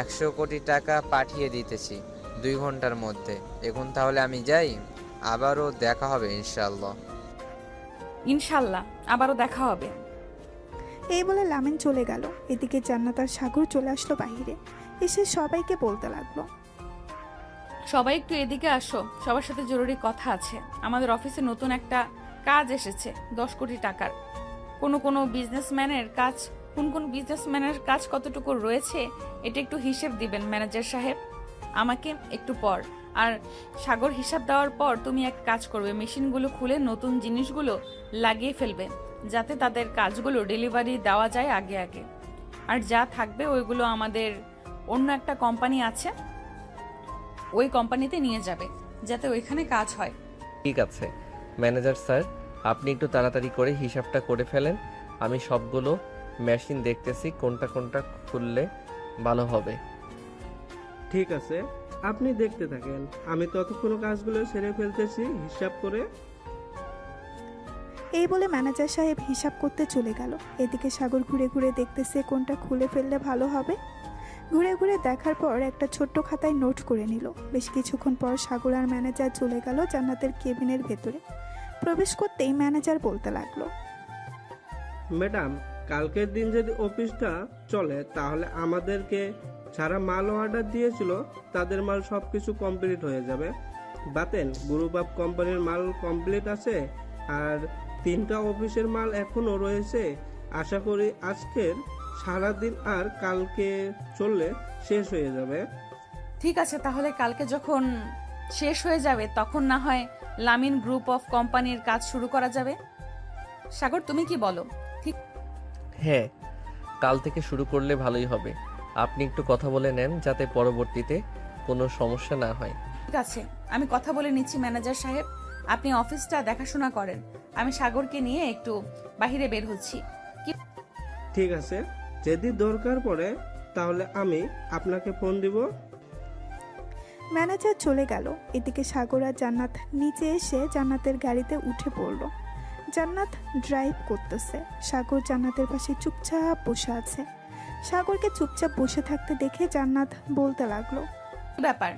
100 কোটি টাকা পাঠিয়ে দিতেছি 2 ঘন্টার মধ্যে। এখন তাহলে আমি যাই, আবারও দেখা হবে ইনশাল্লাহ। ইনশাল্লাহ আবারও দেখা হবে। এই বলে লামিন চলে গেল। এদিকে জান্নাত আর সাগর চলে আসলো বাইরে। এসে সবাইকে বলতে লাগলো, সবাই একটু এদিকে আসো, সবার সাথে জরুরি কথা আছে। আমাদের অফিসে নতুন একটা কাজ এসেছে 10 কোটি টাকার। কোন বিজনেসম্যানের কাজ কতটুকু রয়েছে এটা একটু হিসেব দিবেন ম্যানেজার সাহেব আমাকে একটু পর। আর সাগর, হিসাব দেওয়ার পর তুমি এক কাজ করবে, মেশিনগুলো খুলে নতুন জিনিসগুলো লাগিয়ে ফেলবে, যাতে তাদের কাজগুলো ডেলিভারি দেওয়া যায় আগে আগে। আর যা থাকবে ওইগুলো আমাদের অন্য একটা কোম্পানি আছে, ওই কোম্পানিতে নিয়ে যাবে, যাতে ওইখানে কাজ হয়। ঠিক আছে ম্যানেজার স্যার, আপনি একটু তাড়াতাড়ি করে হিসাবটা করে ফেলেন। আমি সবগুলো মেশিন দেখতেছি কোনটা কোনটা খুললে ভালো হবে। ঠিক আছে, আপনি দেখতে থাকেন, আমি ততক্ষণ কাজগুলো সেরে ফেলতেছি হিসাব করে। এই বলে ম্যানেজার সাহেব হিসাব করতে চলে গেল। এদিকে সাগর ঘুরে ঘুরে দেখতেছে কোনটা খুলে ফেললে ভালো হবে। ঘুরে ঘুরে দেখার পর একটা ছোট্ট খাতায় নোট করে নিল। বেশ কিছুক্ষণ পর সাগর আর ম্যানেজার চলে গেল জান্নাতের কেবিনের ভেতরে। প্রবেশ করতেই ম্যানেজার বলতে লাগলো, ম্যাডাম, কালকের দিন যদি অফিসটা চলে তাহলে আমাদেরকে যারা মাল অর্ডার দিয়েছিল তাদের মাল সব কিছু কমপ্লিট হয়ে যাবে। বাতেন গ্রুপ অফ কোম্পানির মাল কমপ্লিট আছে, আর 3টা অফিসের মাল এখনো রয়েছে। আশা করি আজকের সারাদিন আর কালকে চললে শেষ হয়ে যাবে। ঠিক আছে, তাহলে কালকে যখন শেষ হয়ে যাবে তখন না হয় লামিন গ্রুপ অফ কোম্পানির কাজ শুরু করা যাবে। সাগর, তুমি কি বলো? ঠিক। হ্যাঁ, কাল থেকে শুরু করলে ভালোই হবে। আপনি একটু কথা বলে নেন যাতে পরবর্তীতে কোনো সমস্যা না হয়। ঠিক আছে, আমি কথা বলে নিচ্ছি ম্যানেজার সাহেব। আপনি অফিসটা দেখাশোনা করেন, আমি সাগরকে নিয়ে একটু বাইরে বের হচ্ছি। কি? ঠিক আছে, যদি দরকার পড়ে তাহলে আমি আপনাকে ফোন দিব। ম্যানেজার চলে গেল। এদিকে সাগর আর জান্নাত নিচে এসে জান্নাতের গাড়িতে উঠে পড়ল। জান্নাত ড্রাইভ করতেছে, সাগর জান্নাতের পাশে চুপচাপ বসে আছে। সাগরকে চুপচাপ বসে থাকতে দেখে জান্নাত বলতে লাগলো, ব্যাপার,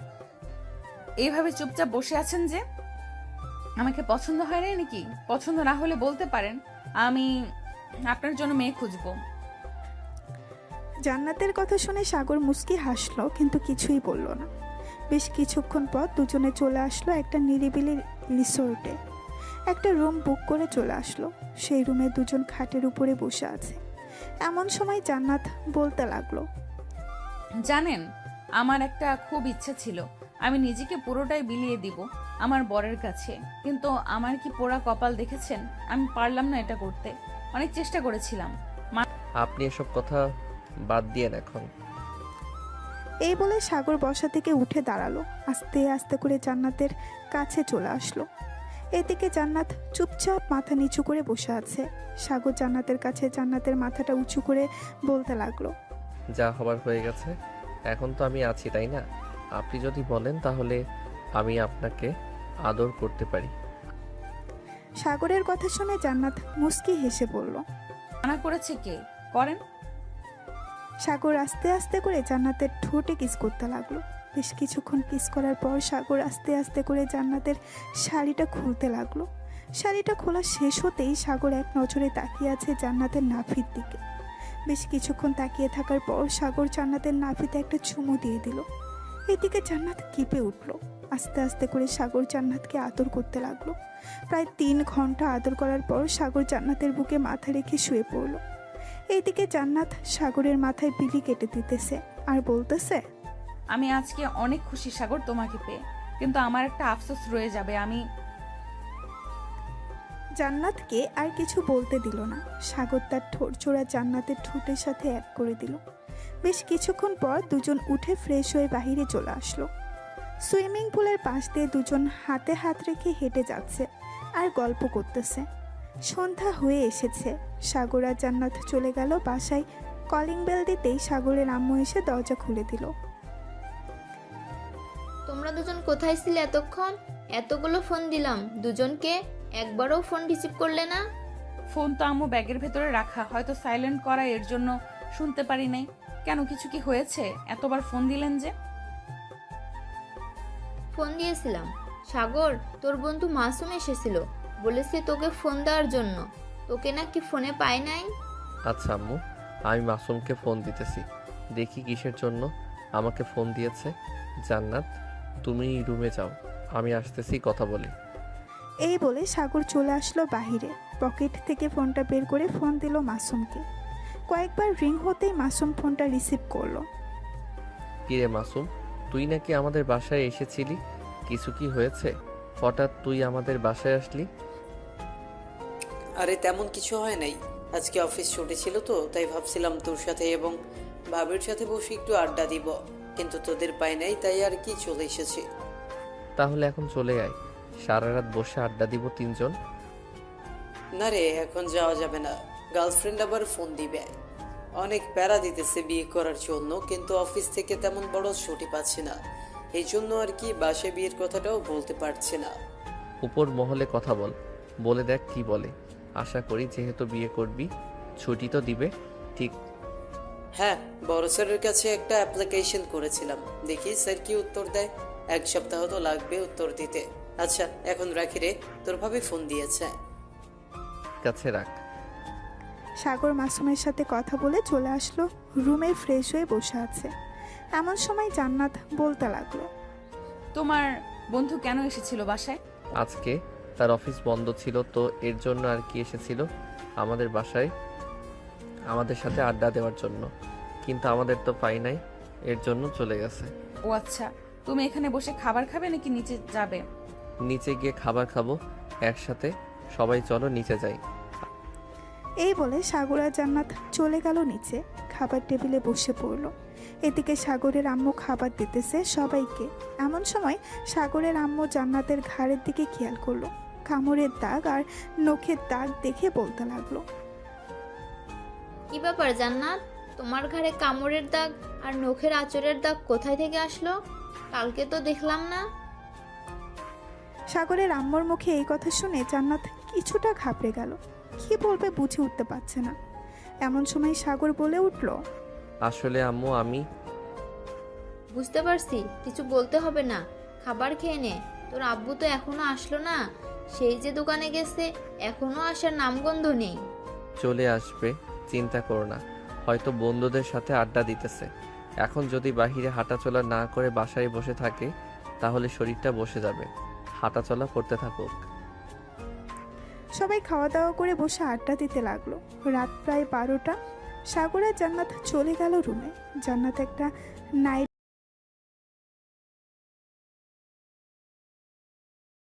এইভাবে চুপচাপ বসে আছেন যে? আমাকে পছন্দ হয় না নাকি? পছন্দ না হলে বলতে পারেন, আমি আপনার জন্য মেয়ে খুঁজবো। জান্নাতের কথা শুনে সাগর মুস্কি হাসলো, কিন্তু কিছুই বলল না। বেশ কিছুক্ষণ পর দুজনে চলে আসলো একটা নিরিবিলি রিসোর্টে। একটা রুম বুক করে চলে আসলো। সেই রুমে দুজন খাটের উপরে বসে আছে। এমন সময় জান্নাত বলতে লাগলো, জানেন, আমার একটা খুব ইচ্ছা ছিল আমি নিজেকে পুরোটাই বিলিয়ে দিব আমার বরের কাছে, কিন্তু আমার কি পোড়া কপাল দেখেছেন, আমি পারলাম না এটা করতে। অনেক চেষ্টা করেছিলাম। আপনি এসব কথা বাদ দিয়েন এখন। এই বলে সাগর বসা থেকে উঠে দাঁড়ালো, আস্তে আস্তে করে জান্নাতের কাছে চলে আসলো। এদিকে জান্নাত চুপচাপ মাথা নিচু করে বসে আছে। সাগর জান্নাতের কাছে জান্নাতের মাথাটা উঁচু করে বলতে লাগলো, যা হবার হয়ে গেছে, এখন তো আমি আছি, তাই না? আপনি যদি বলেন তাহলে আমি আপনাকে আদর করতে পারি। সাগরের কথা শুনে জান্নাত মুস্কি হেসে বলল, মানা করেছে কে? করেন। সাগর আস্তে আস্তে করে জান্নাতের ঠোঁটে কিস করতে লাগলো। বেশ কিছুক্ষণ কিস করার পর সাগর আস্তে আস্তে করে জান্নাতের শাড়িটা খুলতে লাগলো। শাড়িটা খোলা শেষ হতেই সাগর এক নজরে তাকিয়ে আছে জান্নাতের নাভির দিকে। বেশ কিছুক্ষণ তাকিয়ে থাকার পর সাগর জান্নাতের নাভিতে একটা চুমু দিয়ে দিল। এদিকে জান্নাত কেঁপে উঠল। আস্তে আস্তে করে সাগর জান্নাতকে আদর করতে লাগলো। প্রায় 3 ঘন্টা আদর করার পর সাগর জান্নাতের বুকে মাথা রেখে শুয়ে পড়ল। এইদিকে জান্নাত সাগরের মাথায় বিলি কেটে দিতেছে আর বলতেছে, আমি আজকে অনেক খুশি সাগর তোমাকে পেয়ে, কিন্তু আমার একটা আফসোস রয়ে যাবে। আমি জান্নাতকে আর কিছু বলতে দিল না। সাগর তার ঠোঁট জোড়া জান্নাতের ঠোঁটের সাথে এক করে দিল। বেশ কিছুক্ষণ পর দুজন উঠে ফ্রেশ হয়ে বাহিরে চলে আসলো। সুইমিং পুলের পাশ দিয়ে দুজন হাতে হাত রেখে হেঁটে যাচ্ছে আর গল্প করতেছে। সন্ধ্যা হয়ে এসেছে। সাগর আর জান্নাত চলে গেল বাসায়। কলিং বেল দিতেই সাগরের আম্মু এসে দরজা খুলে দিল। তোমরা দুজন কোথায় ছিলে এতক্ষণ? এতগুলো ফোন দিলাম দুজনকে, একবারও ফোন রিসিভ করলে না। ফোন তো আম্মু ব্যাগের ভেতরে রাখা, হয়তো সাইলেন্ট করা, এর জন্য শুনতে পারি নাই। কেন, কিছু কি হয়েছে? এতবার ফোন দিলেন যে? ফোন দিয়েছিলাম সাগর, তোর বন্ধু মাসুম এসেছিল, বলেছে তোকে ফোন দেওয়ার জন্য। তোকে নাকি ফোনে পাই নাই। আচ্ছা আম্মু, আমি মাসুমকে ফোন দিতেছি, দেখি কিসের জন্য আমাকে ফোন দিয়েছে। জান্নাত, তুমি রুমে যাও, আমি আসতেছি, কথা বলি। এই বলে সাগর চলে আসলো বাহিরে। পকেট থেকে ফোনটা বের করে ফোন দিল মাসুমকে। কয়েকবার রিং হতেই মাসুম ফোনটা রিসিভ করলো। কিরে মাসুম, তুই নাকি আমাদের বাসায় এসেছিলি, কিছু কি হয়েছে? হঠাৎ তুই আমাদের বাসায় আসলি? আরে তেমন কিছু হয় নাই, আজকে অফিস ছুটি ছিল তো, তাই ভাবছিলাম তোর সাথে এবং ভাবির সাথে বসে একটু আড্ডা দিব, কিন্তু তোদের পাই নাই, তাই আর কি চলে এসেছি। তাহলে এখন চলে আয়, সারা রাত বসে আড্ডা দিব 3 জন। না রে, এখন যাওয়া যাবে না, গার্লফ্রেন্ড আবার ফোন দিবে। অনেক প্যারা দিতেছে বিয়ে করার জন্য, কিন্তু অফিস থেকে তেমন বড় ছুটি পাচ্ছে না, এই জন্য আর কি বাসায় বিয়ের কথাটাও বলতে পারছে না। উপর মহলে কথা বল, বলে দেখ কি বলে। আশা করি যেহেতু বিয়ে করবি ছুটি তো দিবে। ঠিক? হ্যাঁ, বড় স্যারের কাছে একটা অ্যাপ্লিকেশন করেছিলাম, দেখি স্যার কি উত্তর দেয়। 1 সপ্তাহ তো লাগবে উত্তর দিতে। আচ্ছা এখন রাখি রে, তোর ভাবে ফোন দিয়েছে। কাছে রাখ। সাগর মাসুমের সাথে কথা বলে চলে আসলো রুমে, ফ্রেশ হয়ে বসে আছে। এমন সময় জান্নাত বলতে লাগলো, তোমার বন্ধু কেন এসেছিল বাসায়? আজকে তার অফিস বন্ধ ছিল তো এর জন্য আর কি এসেছিল আমাদের বাসায় আমাদের সাথে আড্ডা দেওয়ার জন্য, কিন্তু আমাদের তো পাই নাই, এর জন্য চলে গেছে। ও আচ্ছা, তুমি এখানে বসে খাবার খাবে নাকি নিচে যাবে? নিচে গিয়ে খাবার খাবো একসাথে, সবাই চলো নিচে যাই। এই বলে সাগর আর জান্নাত চলে গেল নিচে, খাবার টেবিলে বসে পড়ল। এদিকে সাগরের আম্মু খাবার দিতেছে সবাইকে। এমন সময় সাগরের আম্মু জান্নাতের ঘাড়ের দিকে খেয়াল করলো, কামড়ের দাগ আর নখের দাগ দেখে বলতে লাগলো, কি ব্যাপার জান্নাত, তোমার ঘাড়ে কামড়ের দাগ আর নখের আঁচড়ের দাগ কোথায় থেকে আসলো? কালকে তো দেখলাম না। সাগরের আম্মুর মুখে এই কথা শুনে জান্নাত কিছুটা ঘাবড়ে গেল, কি বলবে বুঝে উঠতে পারছে না। এমন সময় সাগর বলে উঠল, আসলে আম্মু আমি বুঝতে পারছি, কিছু বলতে হবে না, খাবার খেয়ে নে। তোর আব্বু তো এখনো আসলো না, সেই যে দোকানে গেছে এখনো আসার নামগন্ধ নেই। চলে আসবে, চিন্তা করো না, হয়তো বন্ধুদের সাথে আড্ডা দিতেছে। এখন যদি বাহিরে হাঁটাচলা না করে বাসায় বসে থাকে তাহলে শরীরটা বসে যাবে, হাঁটাচলা করতে থাকুক। সবাই খাওয়া দাওয়া করে বসে আড্ডা দিতে লাগলো। রাত প্রায় 12টা। সাগর আর জান্নাত চলে গেল রুমে। জান্নাত একটা নাইট